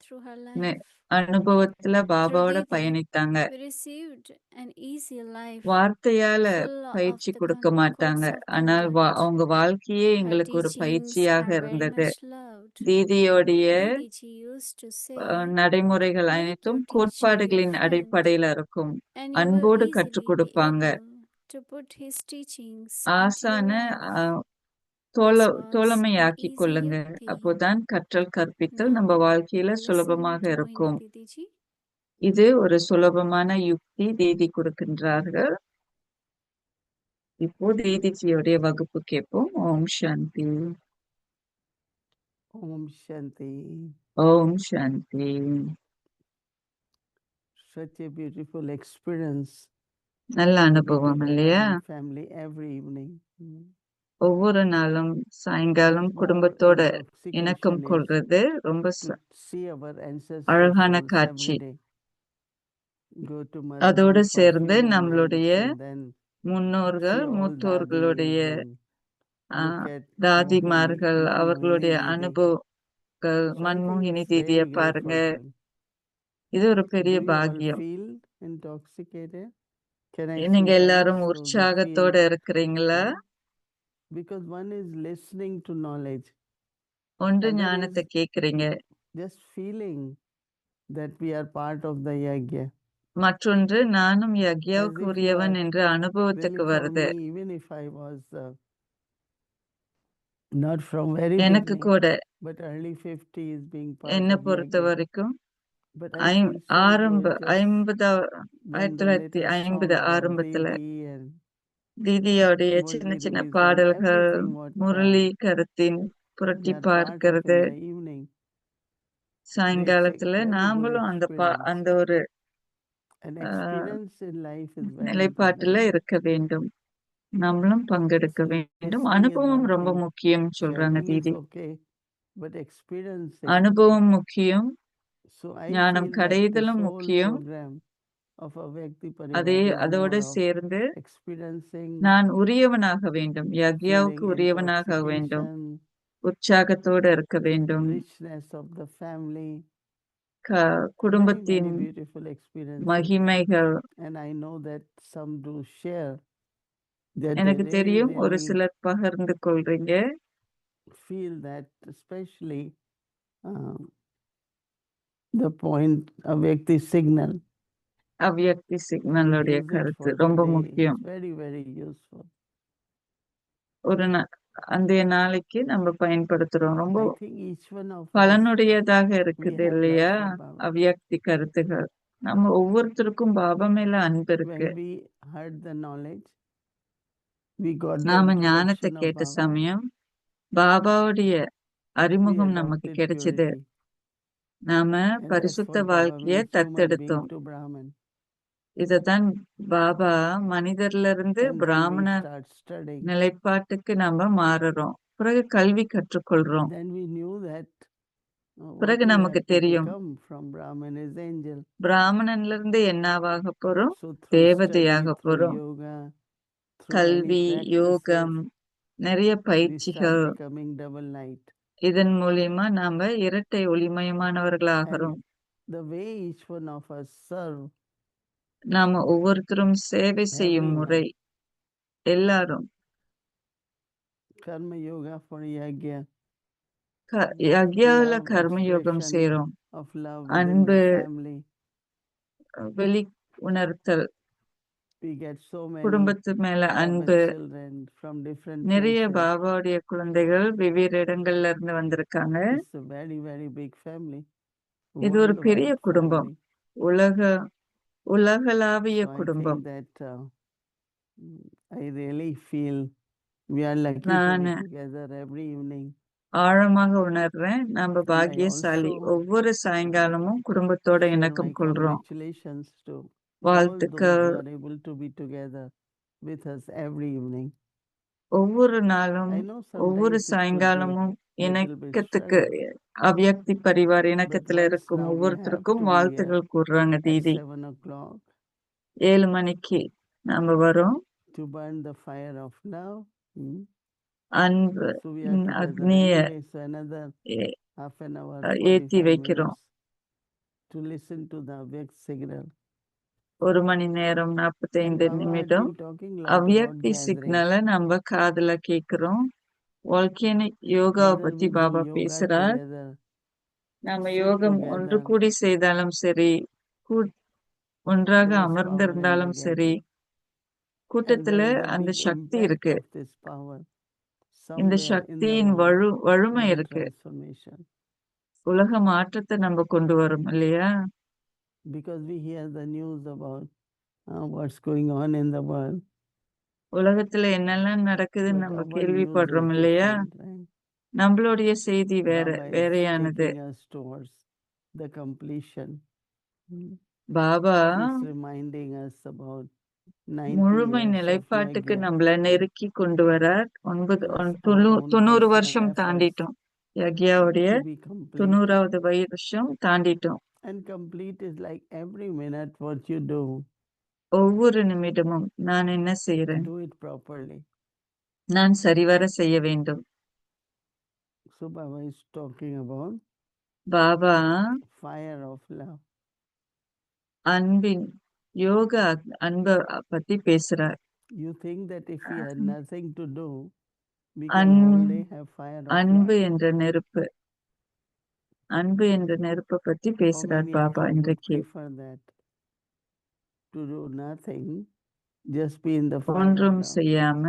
through her life. அனுபவத்துல Through பாபாவோட Didi, பயணித்தாங்க. we received an easy life வார்த்தையால full of பயிற்சி the கொடுக்க மாட்டாங்க, codes of ஆனால் conduct. அவங்க வாழ்க்கையே Her எங்களுக்கு ஒரு teachings பயிற்சியாக are very இருந்தது. much loved. தீதியோடைய Didi used to say, நடைமுறைகள் let அனைத்தும் your teacher be கோட்பாடுகளின் a friend, அடிப்படையில இருக்கும். and you will அன்போடு easily கற்றுக் be கொடுப்பாங்க. able to put his teachings into your ஆசான life. This was an தோழமையாக்கி easy கொள்ளுங்க. yukti. அப்போதான் கற்றல் கற்பித்தல் நம்ம Now வாழ்க்கையில listen சுலபமாக to இருக்கும். Mohini Didiji. இது ஒரு சுலபமான யுக்தி தீதி கொடுக்கின்றார்கள். இப்போ தீதிஜியோடைய வகுப்பு கேட்போம். ஓம் சாந்தி. Om Shanti. Om Shanti. Such a beautiful experience நல்ல to be அனுபவம் together இல்லையா? in family every evening. ஒவ்வொரு நாளும் சாயங்காலம் What more குடும்பத்தோட இணக்கம் intoxication is கொள்றது ரொம்ப to see our ancestral அழகான souls காட்சி. every day. Go to அதோடு Mother's சேர்ந்து perfume and நம்மளுடைய lamps and then முன்னோர்கள் see all மூத்தோர்களுடைய daddies and look at Mohini தாதிமார்கள் அவர்களுடைய Didi. அனுபவங்கள், So I think மன்மோகினி it's தீதியை really பாருங்க. grateful thing. இது ஒரு பெரிய Do you all பாக்கியம். feel intoxicated? Can I நீங்க see எல்லாரும் hands so we உற்சாகத்தோட feel? இருக்கிறீங்களா? Because one is listening to knowledge, ஒன்று other ஞானத்தை is கேக்குறீங்க, just feeling that we are part of the yagya. மற்றொன்று நானும் As யக்யாவுக்கு if you உரியவன் are என்ற அனுபவத்துக்கு really for வருது. me, even if I was not from very எனக்கு beginning, கூட but early 50s being part என்னை of பொறுத்த yagya. வரைக்கும் But I feel so ஆரம்ப good just 50 when the 1950 latest song about ஆரம்பத்துல Didi and தீதியோடைய சின்ன Murli சின்ன release and பாடல்கள், everything what முரளி கருத்தின் புரட்டி we are part of பார்க்கிறது, in the evening creates a சாயங்காலத்துல very good நாமளும் experience. அந்த ஒரு An ah, experience in life is very நிலைப்பாட்டுல important. இருக்க வேண்டும். நம்மளும் பங்கெடுக்க See, வேண்டும். listening is அனுபவம் one ரொம்ப thing, முக்கியம் சொல்றாங்க chanting is Didi. okay, but experiencing. அனுபவம் முக்கியம், So I ஞானம் feel that this கடைதலும் whole முக்கியம். program of Avyakti அதே Parivar is அதோட more of சேர்ந்து experiencing நான் உரியவனாக வேண்டும், யக்யாவுக்கு feeling உரியவனாக வேண்டும், intoxication, உற்சாகத்தோடு இருக்க வேண்டும். richness of the family, very குடும்பத்தின் beautiful experiences. மகிமைகள் And I know that some do share that they எனக்கு தெரியும். ஒரு really சிலர் பகிர்ந்து கொள்றீங்க. feel that, especially the point Avyakti signal. அவ்யக்தி We சிக்னலுடைய use it கருத்து for the ரொம்ப day. முக்கியம். It's very, very useful. ஒரு அந்த நாளைக்கு நம்ம பயன்படுத்துறோம். ரொம்ப I think each one of us, பலனுடையதாக we இருக்குது have இல்லையா? that from Baba. அவ்யக்தி கருத்துகள் நம்ம ஒவ்வொருத்தருக்கும் பாபா மேல அன்பு இருக்கு. When we heard the knowledge, we got the நாம ஞானத்தை introduction of கேட்ட Baba. சமயம் பாபாவுடைய We அறிமுகம் நமக்கு adopted கிடைச்சது. purity. நாம And that's பரிசுத்த what Baba வாழ்க்கைய means human being தத்தெடுத்தோம். to Brahman. இததான் பாபா மனிதர்ல இருந்து And then பிராமண we start studying. நிலைப்பாட்டுக்கு நம்ம மாறுறோம். பிறகு கல்வி கற்றுக்கொள்றோம். Then we knew that what பிறகு we நமக்கு had to தெரியும் become from Brahman is angel. பிராமணன்ல இருந்து என்னவாக போறோம், So through தேவதையாக study, through போறோம். yoga, through many கல்வி, யோகம், practices, நிறைய we பயிற்சிகள், start becoming double light. இதன் மூலியமா நாம இரட்டை ஒளிமயமானவர்களாகிறோம். And the way each one of us serve நாம ஒவ்வொருத்தரும் சேவை செய்யும் everyone. முறை எல்லாரும் Karma yoga for yagya. யக்யால Love கர்மயோகம் expression செய்றோம். of love within அன்பு the family. வெளி உணர்த்தல், We get so many குடும்பத்து மேல Baba's அன்பு. children from different நிறைய places. பாபாவுடைய குழந்தைகள் வெவ்வேறு இடங்கள்ல இருந்து வந்திருக்காங்க. It's a very, very big family. இது ஒரு பெரிய Worldwide குடும்பம், family. உலகளாவிய So I குடும்பம். think that I really feel we are lucky to நான் be together every evening. ஆழமாக உணர்றேன், நம்ம And I பாக்கியசாலி. also ஒவ்வொரு சாயங்காலமும் குடும்பத்தோட share my இணக்கம் கொள்றோம். congratulations to all those வாழ்த்துக்கள். who are able to be together with us every evening. ஒவ்வொரு நாளும் I know ஒவ்வொரு sometimes it could be சாயங்காலமும் little bit இணக்கத்துக்கு struggle, அவ்யக்தி Parivar but இணக்கத்துல once இருக்கும் now we have ஒவ்வொருத்தருக்கும் to be here வாழ்த்துகள் கூறுறாங்க at Didi. 7 o'clock 7 மணிக்கு நாம வரோம். to burn the fire of love. அன்பு So we are together அக்னிய anyway. So another half an hour, ஏத்தி 45 வைக்கிறோம். minutes to listen to the Avyakt signal. 1 மணி நேரம் And 45 Baba had நிமிடம் been talking a lot about அவ்யக்தி gathering. சிக்னலை நம்ம காதுல கேக்குறோம். வால்கேனிக் யோகாவை Whether பத்தி we do பாபா yoga பேசுறார். together, நம்ம sit யோகம் ஒன்று together, கூடி செய்தாலும் சரி, ஒன்றாக there is power in the அமர்ந்திருந்தாலும் சரி, gathering. And கூட்டத்துல there is a அந்த big சக்தி impact இருக்கு. of this power இந்த somewhere in the சக்தியின் world, வலிமை world இருக்கு. transformation. உலக மாற்றத்தை நம்ம கொண்டு வரும் இல்லையா? Because we hear the news about what's going on in the world. உலகத்துல என்னெல்லாம் நடக்குதுன்னு நம்ம But our news is கேள்விப்படுறோம் இல்லையா? different, right? நம்மளுடைய செய்தி Baba is வேறையானது. taking us towards the completion. Baba He's reminding us about 90 முழுமை years of நிலைப்பாட்டுக்கு yagya. நம்மள நெருக்கி கொண்டு வரார். Plus our own 90 personal வருஷம் efforts தாண்டிட்டோம். யக்யாவுடைய to be complete. 90வது வருஷம் தாண்டிட்டோம். And complete is like every minute what you do, ஒவ்வொரு நிமிடமும் நான் என்ன செய்யறேன், do it properly. நான் சரிவர செய்ய வேண்டும். So Baba is talking about Baba fire of love. அன்பின் யோக அன்பை பத்தி பேசுறார். You think that if we had nothing to do, we can all day have fire of அன்பு love? என்ற நெருப்பு, அன்பு என்ற நெருப்பை பத்தி How பேசுறார் many of Baba you would இன்றைக்கு. prefer that? To do nothing, just be in the fire of ஒன்றும் love. செய்யாம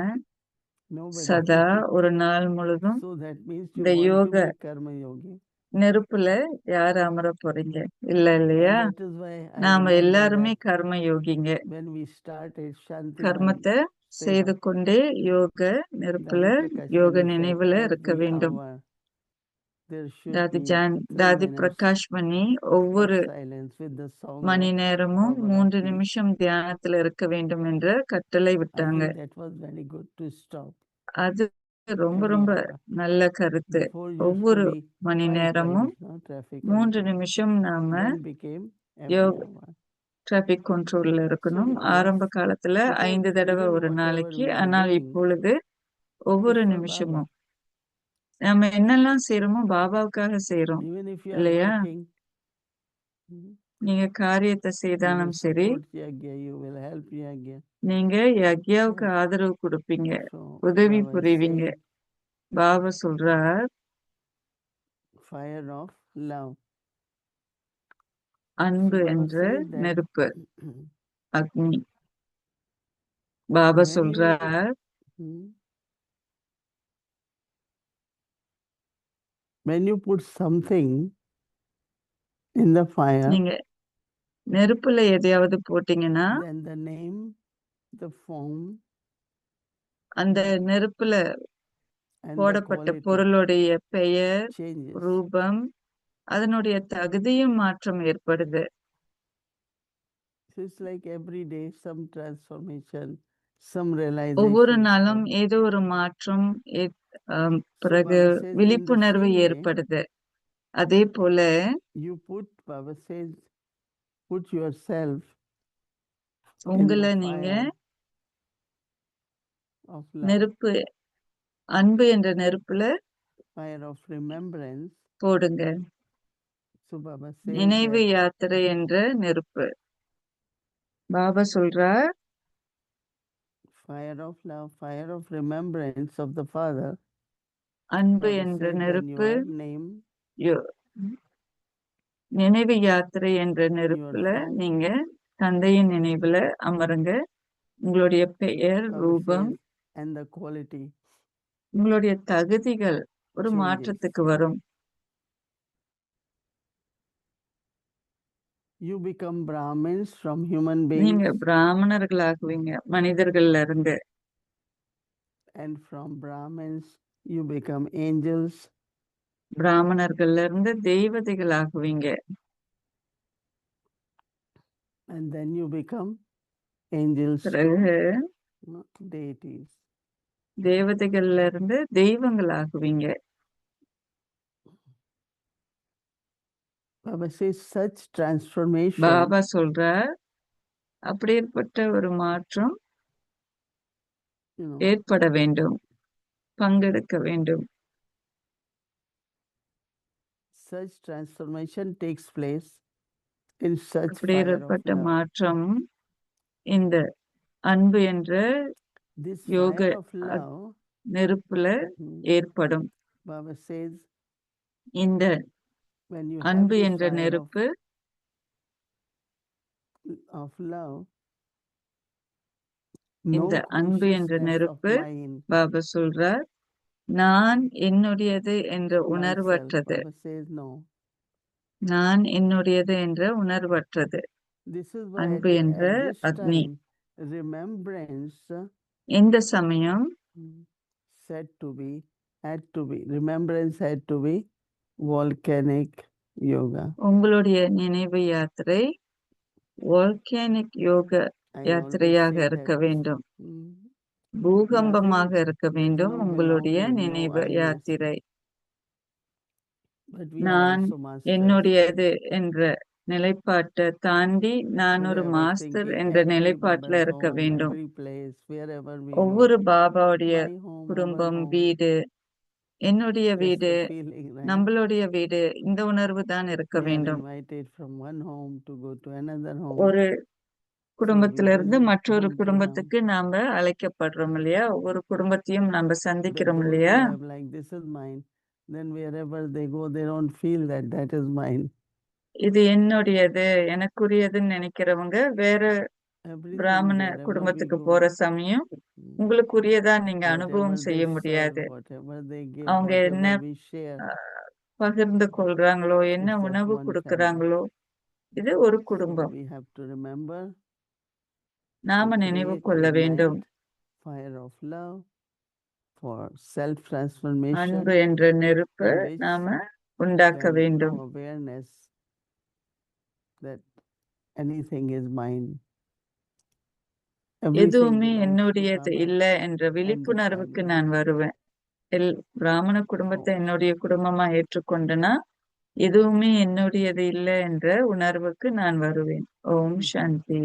Nobody. சதா ஒரு நாள் முழுதும் So that means you இந்த want யோக to be karma yogi. நெருப்புல யார் அமர போறீங்க? இல்ல இல்லையா? And that is why I நாம remember எல்லாருமே that கர்ம யோகிங்க. when we started Shantiman கர்மத்தை Seva, செய்து கொண்டே யோக நெருப்புல Dadi Prakash யோக Mani said நினைவுல இருக்க every வேண்டும். hour there should தாதி be ஜான் 3 தாதி minutes பிரகாஷ் மணி of ஒவ்வொரு silence with the song money of நேரமும் Power of 3 Peace. நிமிஷம் தியானத்துல இருக்க வேண்டும் என்ற கட்டளை I விட்டாங்க. think that was very good to stop அது ரொம்ப every ரொம்ப hour. நல்ல கருத்து. Before used to ஒவ்வொரு be மணி 5 நேரமும் times, no, traffic 3 control. நிமிஷம் நாம Then became every யோக hour. டிராபிக் கண்ட்ரோல்ல So இருக்கணும். we ஆரம்ப just காலத்துல because 5 தடவை even ஒரு whatever நாளைக்கு, we are ஆனால் doing இப்பொழுது is ஒவ்வொரு for Baba. நிமிஷமும் நம்ம என்னெல்லாம் செய்யறோமோ பாபாவுக்காக செய்யறோம் Even if you are இல்லையா? working, நீங்க காரியத்தை you will செய்தாலும் சரி, support Yagya, you will help Yagya. நீங்க யக்யாவுக்கு ஆதரவு கொடுப்பீங்க, So உதவி Baba is புரிவீங்க. saying பாபா சொல்றார், fire of love. அன்பு So Baba என்ற says that நெருப்பு, அக்னி. பாபா when you சொல்றார், when you put something in the fire, நீங்க நெருப்புல எதையாவது போட்டீங்கன்னா then the name, the form, அந்த நெருப்புல and the போடப்பட்ட quality பொருளுடைய பெயர், changes. ரூபம், அதனுடைய தகுதியும் மாற்றம் ஏற்படுது. So it's like every day some transformation, some ஒவ்வொரு realization. நாளும் ஏதோ ஒரு மாற்றம் பிறகு Baba says, in the விழிப்புணர்வு same way, ஏற்படுது. அதே போல you put, Baba says, put yourself in உங்களை the நீங்க fire of love, நெருப்பு, அன்பு என்ற நெருப்புல fire of remembrance. போடுங்க. So Baba says நினைவு that யாத்திரை என்ற நெருப்பு. பாபா சொல்றார், fire of love, fire of remembrance of the Father. அன்பு Baba என்ற says, then நெருப்பு, your name, நினைவு யாத்திரை என்ற your நெருப்புல form, நீங்க தந்தையின் நினைவுல அமருங்க. உங்களுடைய பெயர், Baba ரூபம், says, and the quality உங்களுடைய தகுதிகள் ஒரு changes. மாற்றத்துக்கு வரும். You become Brahmins from human நீங்க beings, பிராமணர்களாகுவீங்க மனிதர்கள்ல இருந்து. and from Brahmins you become angels, பிராமணர்கள்ல இருந்து தெய்வதைகளாகுவீங்க. and then you become angels to பிறகு deities. தேவதைகள்ல இருந்து தெய்வங்களாகுவீங்க. Baba says such transformation Baba சொல்றார், அப்படிப்பட்ட ஒரு மாற்றம் ஏற்பட வேண்டும், பங்கெடுக்க வேண்டும். such transformation takes place in such fire of அப்படிப்பட்ட love. மாற்றம் இந்த அன்பு என்ற This யோக fire of love, நெருப்புல ஏற்படும். Baba says, இந்த when you have அன்பு this என்ற fire நெருப்பு of love, இந்த no அன்பு என்ற consciousness of நெருப்பு mine, பாபா சொல்றார், நான் என்னுடையது என்ற myself. உணர்வற்றது. Baba says no. நான் என்னுடையது என்ற உணர்வற்றது. This is why அன்பு என்ற at this Agni. time, remembrance இந்த சமயம் said to be, had to be, remembrance had to be volcanic yoga. உங்களுடைய நினைவு யாத்திரை வால்கானிக் யோக I யாத்திரையாக always say இருக்க that. வேண்டும், பூகம்பமாக இருக்க There's வேண்டும் no உங்களுடைய belonging, no நினைவு I-ness. யாத்திரை. But we are நான் also masters. என்னுடையது என்ற நிலைப்பாட்டை தாண்டி நான் Today ஒரு I was மாஸ்டர் thinking என்ற every நிலைப்பாட்டுல Baba's இருக்க home, வேண்டும். every place, wherever we ஒவ்வொரு go, பாபாவுடைய my home, our குடும்பம், home, வீடு, என்னுடைய just வீடு, the feeling, right? நம்மளுடைய வீடு, இந்த உணர்வு தான் இருக்க We are வேண்டும். invited from one home to go to another home. ஒரு So we குடும்பத்திலிருந்து visit மற்றொரு home to குடும்பத்துக்கு நாம அழைக்கப்படுறோம் இல்லையா? ஒவ்வொரு குடும்பத்தையும் நாம But சந்திக்கிறோம் those இல்லையா? who have like this is mine, then wherever they go, they don't feel that that is mine. இது என்னுடையது, எனக்குரியதுன்னு நினைக்கிறவங்க வேற Everything பிராமண wherever we குடும்பத்துக்கு go, போற சமயம் உங்களுக்குரியதா நீங்க whatever அனுபவம் செய்ய they முடியாது. serve, whatever they give, அவங்க என்ன whatever we share, பகிர்ந்து கொள்றாங்களோ, என்ன it's just உணவு one family. கொடுக்கறாங்களோ, இது ஒரு So குடும்பம். we have to remember நாம to நினைவு create, கொள்ள வேண்டும். ignite fire of love for self-transformation, அன்பு என்ற நெருப்பு in which நாம உண்டாக்க there is வேண்டும். no awareness that anything is mine. Everything எதுவுமே belongs to என்னுடையது Baba இல்ல என்ற and the விழிப்புணர்வுக்கு family. நான் வருவேன். பிராமண குடும்பத்தை என்னுடைய குடும்பமா ஏற்றுக்கொண்டனா எதுவுமே என்னுடையது இல்ல என்ற உணர்வுக்கு நான் வருவேன். ஓம் சாந்தி.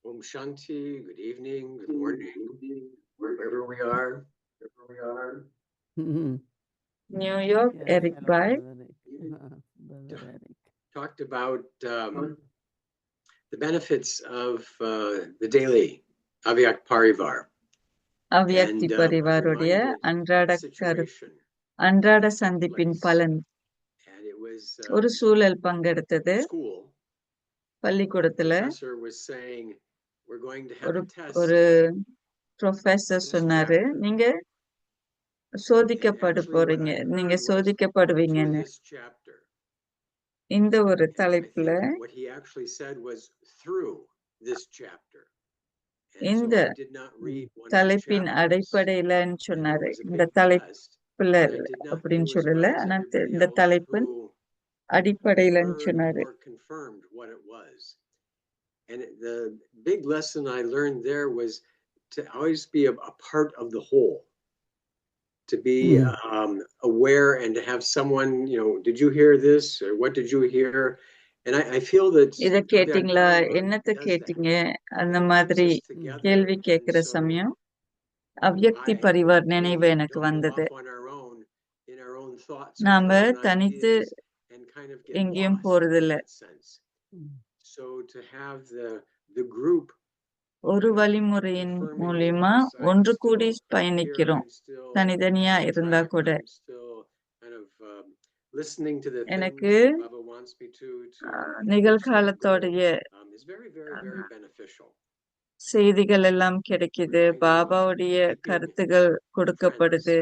Om Shanti, good evening, good morning, wherever we are. New York, Yes, Eric hello, பாய். Brother Eric. Brother Eric. Talked about the benefits of the daily Avyak Parivar. அவ்யக்தி And பரிவாருடைய reminded அன்றாட a situation. அன்றாட சந்திப்பின் பலன். And it was ஒரு சூழல் பங்கெடுத்தது. school. பள்ளிக்கூடத்துல Professor was saying, we're going to have ஒரு a test. ஒரு ப்ரொஃபசர் சொன்னாரு, நீங்க சோதிக்கப்பட போறீங்க, நீங்க Through சோதிக்கப்படுவீங்கன்னு. this chapter, இந்த ஒரு And I தலைப்புல think what he actually said was through this chapter. And so இந்த I did not read one of the தலைப்பின் chapters, அடிப்படையிலன்னு and that சொன்னாரு. was a இந்த big blessed. தலைப்புல But I did not அப்படின்னு do as சொல்லல, well as ஆனா everybody இந்த else தலைப்பின் who அடிப்படையிலன்னு heard சொன்னாரு. or confirmed what it was. And the big lesson I learned there was to always be a part of the whole, to be aware and to have someone, you know, did you hear this? Or what did you hear? And I feel that இத கேட்டீங்களா, என்னத்த கேட்டீங்க, அந்த மாதிரி கேள்வி கேட்கிற சமயம் அவ்யக்தி பரிவார் நினைவு எனக்கு வந்தது. நாம தனித்து எங்கேயும் போறதில்ல. ஒரு வழிமுறையின் மூலியமா ஒன்று கூடி பயணிக்கிறோம், தனித்தனியா இருந்தா கூட. எனக்கு நிகழ்காலத்தோடைய செய்திகள் எல்லாம் கிடைக்குது, பாபாவுடைய கருத்துகள் கொடுக்கப்படுது.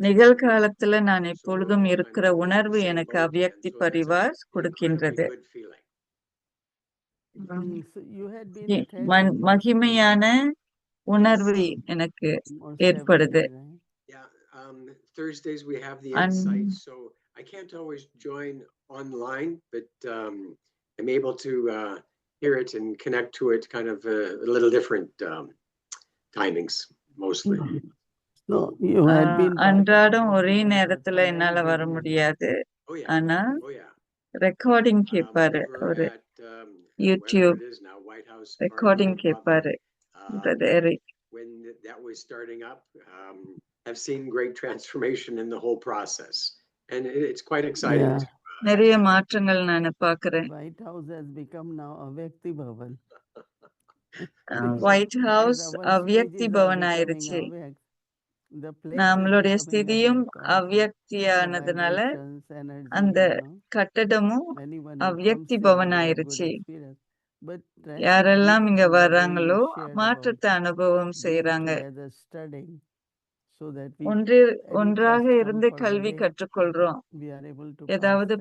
நிகழ்காலத்துல நான் எப்பொழுதும் இருக்கிற உணர்வு எனக்கு அவ்யக்தி பரிவார் கொடுக்கின்றது. மகிமையான உணர்வு எனக்கு ஏற்படுது. Thursdays we have the insight, so I can't always join online, but I'm able to hear it and connect to it kind of a little different timings mostly. So you had been அன்றாடம் ஒரே நேரத்துல என்னால வர முடியாது, ஆனா recording கேட்பாரு, ஒரு YouTube recording கேட்பாரு. When that was starting up, I've seen great transformation in the whole process, and it's quite exciting. நிறைய மாற்றங்கள் நான் பார்க்கிறேன். White House has become now Avyakti Bhavan. White House அவ்யக்தி Pawan ஆயிருச்சு. நம்மளுடைய ஸ்திதியும் அவ்யக்தியானதுனால அந்த கட்டடமும் அவ்யக்தி பவன் ஆயிருச்சு. யாரெல்லாம் இங்க வர்றாங்களோ மாற்றத்தை அனுபவம் செய்யறாங்க. ஒன்றாக இருந்து கல்வி கற்றுக்கொள்றோம். ஏதாவது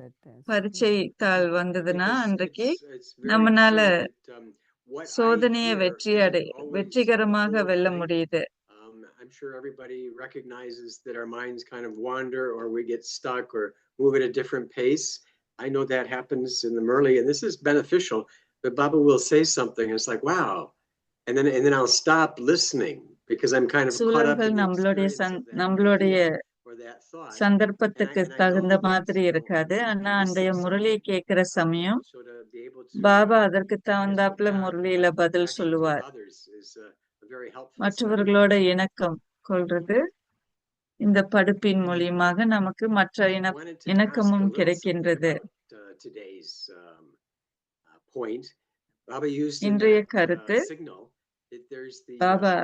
பரீட்சை தாள் வந்ததுன்னா அன்றைக்கு நம்மனால சோதனையை வெற்றிகரமாக வெல்ல முடியுது. I'm sure everybody recognizes that our minds kind of wander, or we get stuck or move at a different pace. I know that happens in the Murli, and this is beneficial. But Baba will say something, and it's like, wow, and then I'll stop listening because I'm kind of caught up in the நம்மளுடைய சந்தர்ப்பத்துக்கு தகுந்த மாதிரி இருக்காது. ஆனா அந்த முரளியை கேட்கிற சமயம் பாபா அதற்கு தகுந்தாப்புல முரளியில பதில் சொல்லுவார். மற்றவர்களோட இணக்கம் கொள்றது இந்த படிப்பின் மூலியமாக நமக்கு மற்ற இணக்கமும் கிடைக்கின்றது. இன்றைய கருத்து பாபா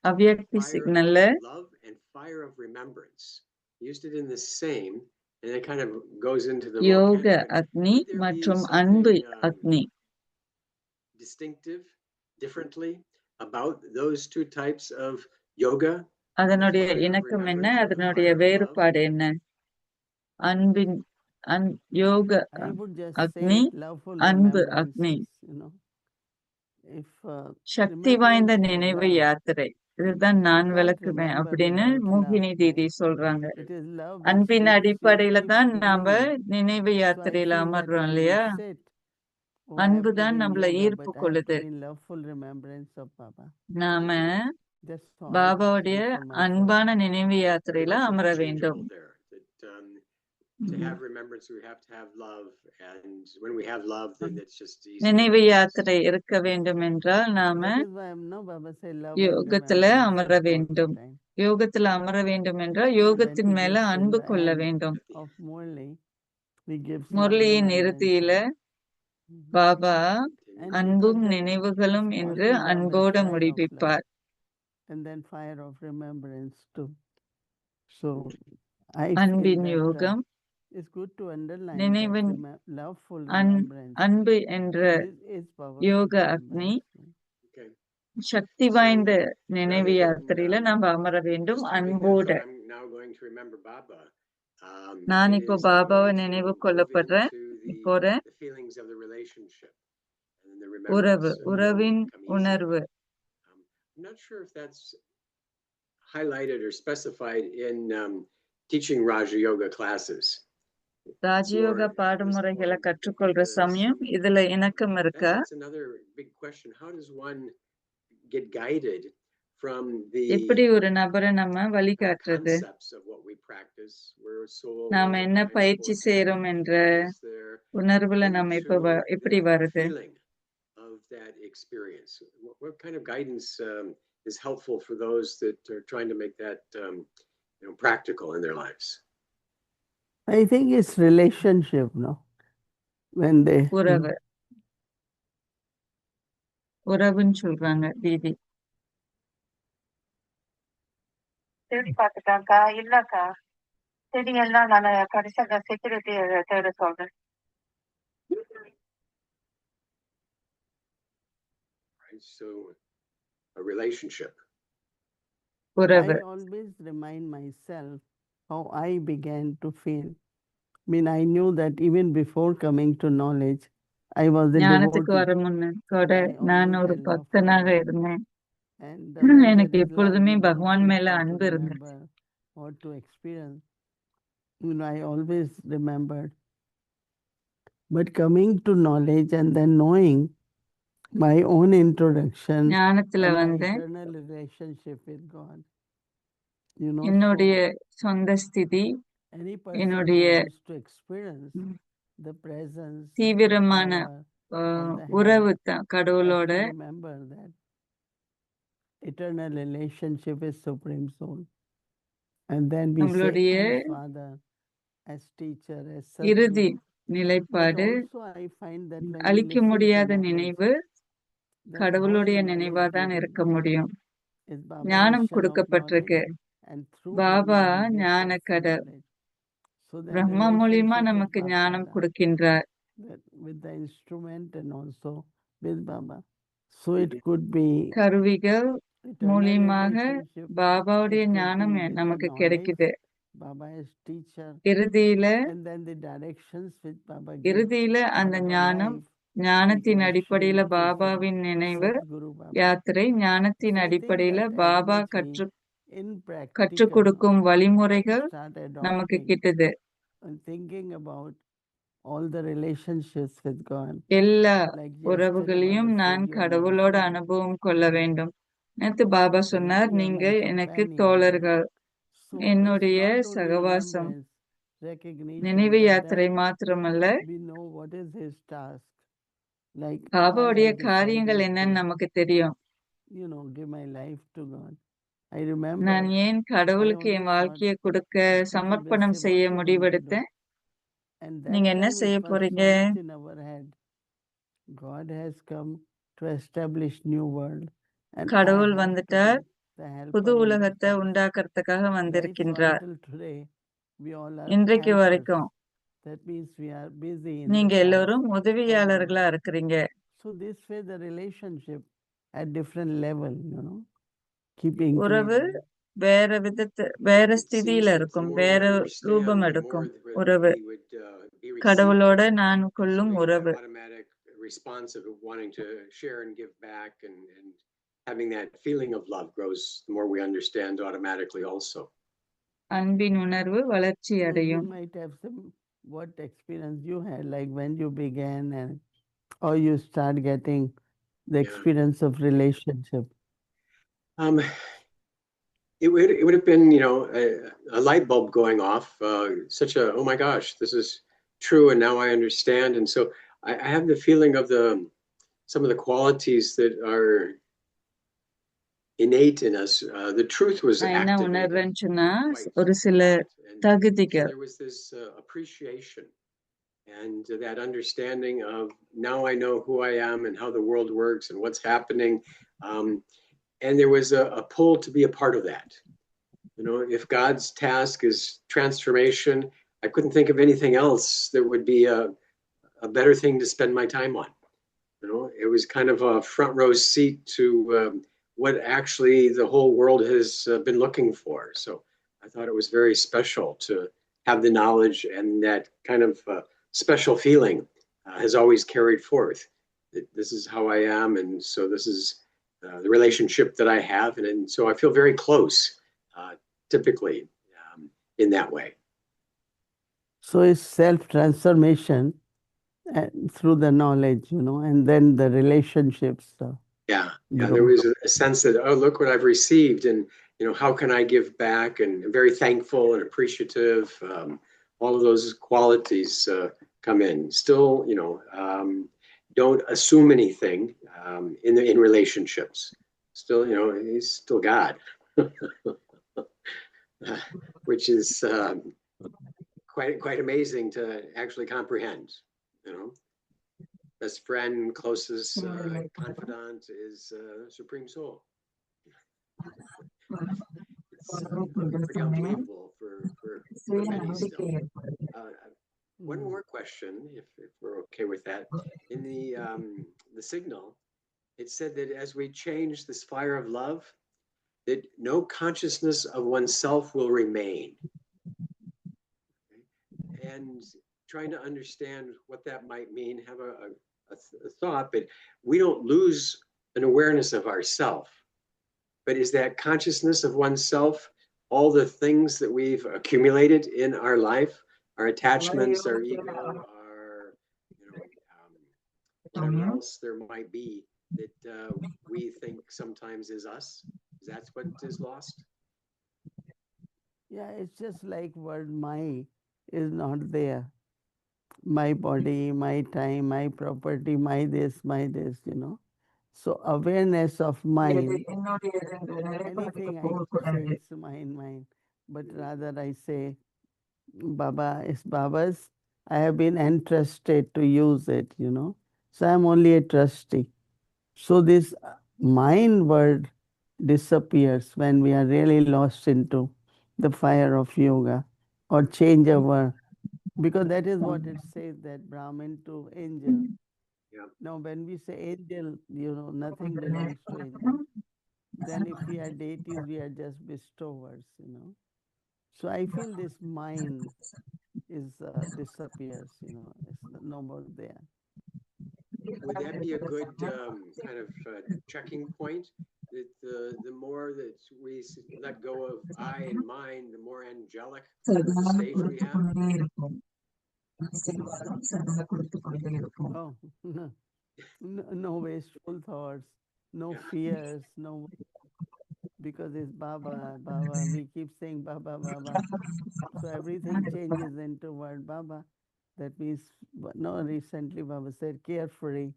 அவ்யக்தி சிக்னல்ல யோக அக்னி மற்றும் அன்பு அக்னி about those two types of yoga. அதனுடைய இணக்கம் என்ன, அதனுடைய வேறுபாடு என்ன? அன்பின் யோக அக்னி, அன்பு அக்னி. சக்தி வாய்ந்த நினைவு யாத்திரை, இதுதான் நான் விளக்குவேன் அப்படின்னு மோகினி தீதி சொல்றாங்க. அன்பின் அடிப்படையில தான் நாம நினைவு யாத்திரையில அமர்றோம் இல்லையா? அன்புதான் நம்மள ஈர்ப்பு கொள்ளுது. நாம பாபாவுடைய அன்பான நினைவு யாத்திரையில அமர வேண்டும். நினைவு யாத்திரை இருக்க வேண்டும் என்றால் நாம யோகத்துல அமர வேண்டும். யோகத்துல அமர வேண்டும் என்றால் யோகத்தின் மேல அன்பு கொள்ள வேண்டும். முரளியின் இறுதியில பாபா அன்பும் நினைவுகளும் என்று அன்போடு முடிவிப்பார். அன்பின் யோகம், நினைவின் அன்பு என்ற யோக அக்னி, சக்தி வாய்ந்த நினைவு யாத்திரையில நாம் அமர வேண்டும் அன்போடு. நான் it இப்போ is I'm பாபாவை going to நினைவு move கொள்ளப்படுறேன் into போறேன் the feelings of the relationship and the உறவு remembrance, and it'll உறவின் become easier. உணர்வு I'm not sure if that's highlighted or specified in teaching Raja Yoga classes. ராஜயோக பாடமுறைகளை கற்றுக்கொள்ற சமயம் இதுல இணக்கம் இருக்கா? That's another big question. How does one get guided from the எப்படி ஒரு நபரை நம்ம வழிகாட்டுறது? concepts of what we practice? We're a soul, நாம we're a என்ன divine பயிற்சி force செய்யறோம் energy. என்ற Is there உணர்வுல நம்ம இப்ப into எப்படி the வருது? feeling of that experience? What kind of guidance is helpful for those that are trying to make that practical in their lives? I think it's relationship, no? When they உறவு உறவுன்னு சொல்றாங்க தீதி. தேடி பார்த்துட்டாக்கா இல்லக்கா செடியெல்லாம் நான் கடைசியாக செக்யூரிட்டி தேட சொல்றேன். So a relationship. உறவு. I always remind myself how I began to feel. I mean, I knew that even before coming to knowledge, I was a ஞானத்துக்கு devotee. வர முன்ன கூட I நான் always ஒரு had love for பக்தனாக God. இருந்தேன். And when there எனக்கு is love, எப்பொழுதுமே you don't பகவான் think மேல how to அன்பு இருந்தது. remember or to experience. You know, I always remembered. But coming to knowledge and then knowing my own introduction ஞானத்துல and my வந்து eternal relationship with God, you know, என்னுடைய so சொந்த ஸ்திதி any person who என்னுடைய wants to experience the presence, the தீவிரமான power of the உறவு head, தான் has கடவுளோட to remember that eternal relationship is Supreme Soul. And then we say, நம்மளுடைய as Father, as teacher, as இறுதி Sadguru. But நிலைப்பாடு also I find that when we அழிக்க listen to முடியாத knowledge, நினைவு then all கடவுளுடைய knowledge நினைவா தான் given இருக்க முடியும். is Baba ஞானம் mission of கொடுக்கப்பட்டிருக்கு. knowledge, and through Baba Brahma he gives ஞான us the கடல். knowledge. So that பிரம்மா மூலியமா relationship with நமக்கு ஞானம் Baba, கொடுக்கின்றார். that with the instrument and also with Baba. So it could be கருவிகள் eternal மூலியமாக relationship, பாபாவுடைய it could ஞானம் be with the நமக்கு knowledge, கிடைக்குது. Baba is teacher, இறுதியில and then the directions which Baba gives இறுதியில for அந்த our ஞானம் life, ஞானத்தின் because அடிப்படையில Srimati from பாபாவின் நினைவு Sadguru Baba. யாத்திரை ஞானத்தின் So I think அடிப்படையில that as Baba much we in கற்றுக் practical கொடுக்கும் also வழிமுறைகள் start நமக்கு adopting கிட்டுது. and thinking about all the relationships with God. எல்லா Like yesterday உறவுகளையும் Baba நான் said, you are my கடவுளோட friend. அனுபவம் கொள்ள வேண்டும். நேத்து பாபா சொன்னார், You are நீங்க my எனக்கு companion. தோழர்கள். So it's என்னுடைய not only சகவாசம் remembrance, recognition, நினைவு but யாத்திரை then மாத்திரமல்ல, we know what is his task. Like I பாபாவுடைய have காரியங்கள் decided என்னன்னு to, நமக்கு தெரியும். give my life to God. I நான் remember ஏன் I கடவுளுக்கு always என் thought வாழ்க்கையை கொடுக்க people will சமர்ப்பணம் say, செய்ய what you going to do? முடிவெடுத்தேன். And நீங்க that என்ன time செய்ய it was போறீங்க? so much in our head. God has come to establish new world, and I கடவுள் have to வந்துட்டார், be the helper புது in that உலகத்தை task. உண்டாக்குறதுக்காக Right? So வந்திருக்கின்றார். until today, we all are இன்றைக்கு helpers. வரைக்கும் That means we are busy in நீங்க the task எல்லோரும் of உதவியாளர்களா God. இருக்கிறீங்க. So this way the relationship at different level, keep உறவு increasing. வேற It seems ஸ்திதியில that the இருக்கும், more we வேற understand, ரூபம் the எடுக்கும். more உறவு we would be receiving. கடவுளோட நான் So கொள்ளும் we have உறவு. that automatic response of wanting to share and give back, and having that feeling of love grows the more we understand automatically also. அன்பின் உணர்வு வளர்ச்சி So you அடையும். might have what experience you had, like when you began and or you start getting the experience of relationship. It would have been, a light bulb going off, such a, oh my gosh, this is true, and now I understand. And so I have the feeling of some of the qualities that are innate in us. The truth was நான் என்ன activated உணர்றேன்னு சொன்னா, quite ஒரு சில a lot. And so தகுதிகள் there was this appreciation and that understanding of, now I know who I am and how the world works and what's happening. And there was a pull to be a part of that. If God's task is transformation, I couldn't think of anything else that would be a better thing to spend my time on. It was kind of a front row seat to what actually the whole world has been looking for. So I thought it was very special to have the knowledge, and that kind of special feeling has always carried forth. This is how I am, and so this is the relationship that I have, and so I feel very close, typically, in that way. So it's self-transformation through the knowledge, and then the relationships. Yeah, there was a sense that, oh, look what I've received, and how can I give back? And I'm very thankful and appreciative. All of those qualities come in. Still, don't assume anything in relationships. Still, he's still God, which is quite amazing to actually comprehend. Best friend, closest confidant is Supreme Soul. It's pretty unbelievable for many still. One more question, if we're okay with that. In the signal, it said that as we change this fire of love, that no consciousness of oneself will remain. Okay? And trying to understand what that might mean, have a thought, but we don't lose an awareness of ourself. But is that consciousness of oneself all the things that we've accumulated in our life, our attachments, our ego, our whatever else there might be that we think sometimes is us? Is that what is lost? Yeah, it's just like word "my" is not there. My body, my time, my property, my this, So awareness of mind, anything I say it's mine, but rather I say, Baba is Baba's. I have been entrusted to use it, So I'm only a trustee. So this mind word disappears when we are really lost into the fire of yoga or change our, because that is what it says, that Brahmin to angel. Yeah. Now when we say angel, nothing belongs to angel. Then if we are deities, we are just bestowers, So I feel this mind is disappears, it's no more there. Would that be a good kind of checking point? That the more that we let go of I and mine, the more angelic state we have? Oh, no wasteful thoughts, no fears, no, because it's Baba, Baba. We keep saying Baba, Baba. So everything changes into word Baba. That means, recently Baba said carefree.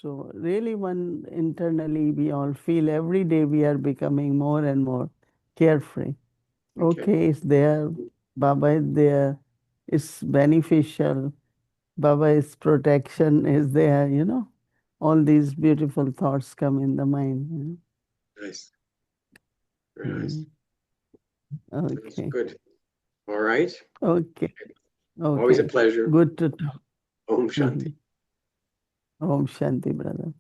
So really one internally we all feel every day we are becoming more and more carefree. Okay, it's there. Baba is there. It's beneficial. Baba's protection is there, All these beautiful thoughts come in the mind. Nice. Very nice. Okay. That's good. All right. Okay. Always a pleasure. Good to talk. Om Shanti. Om Shanti, brother.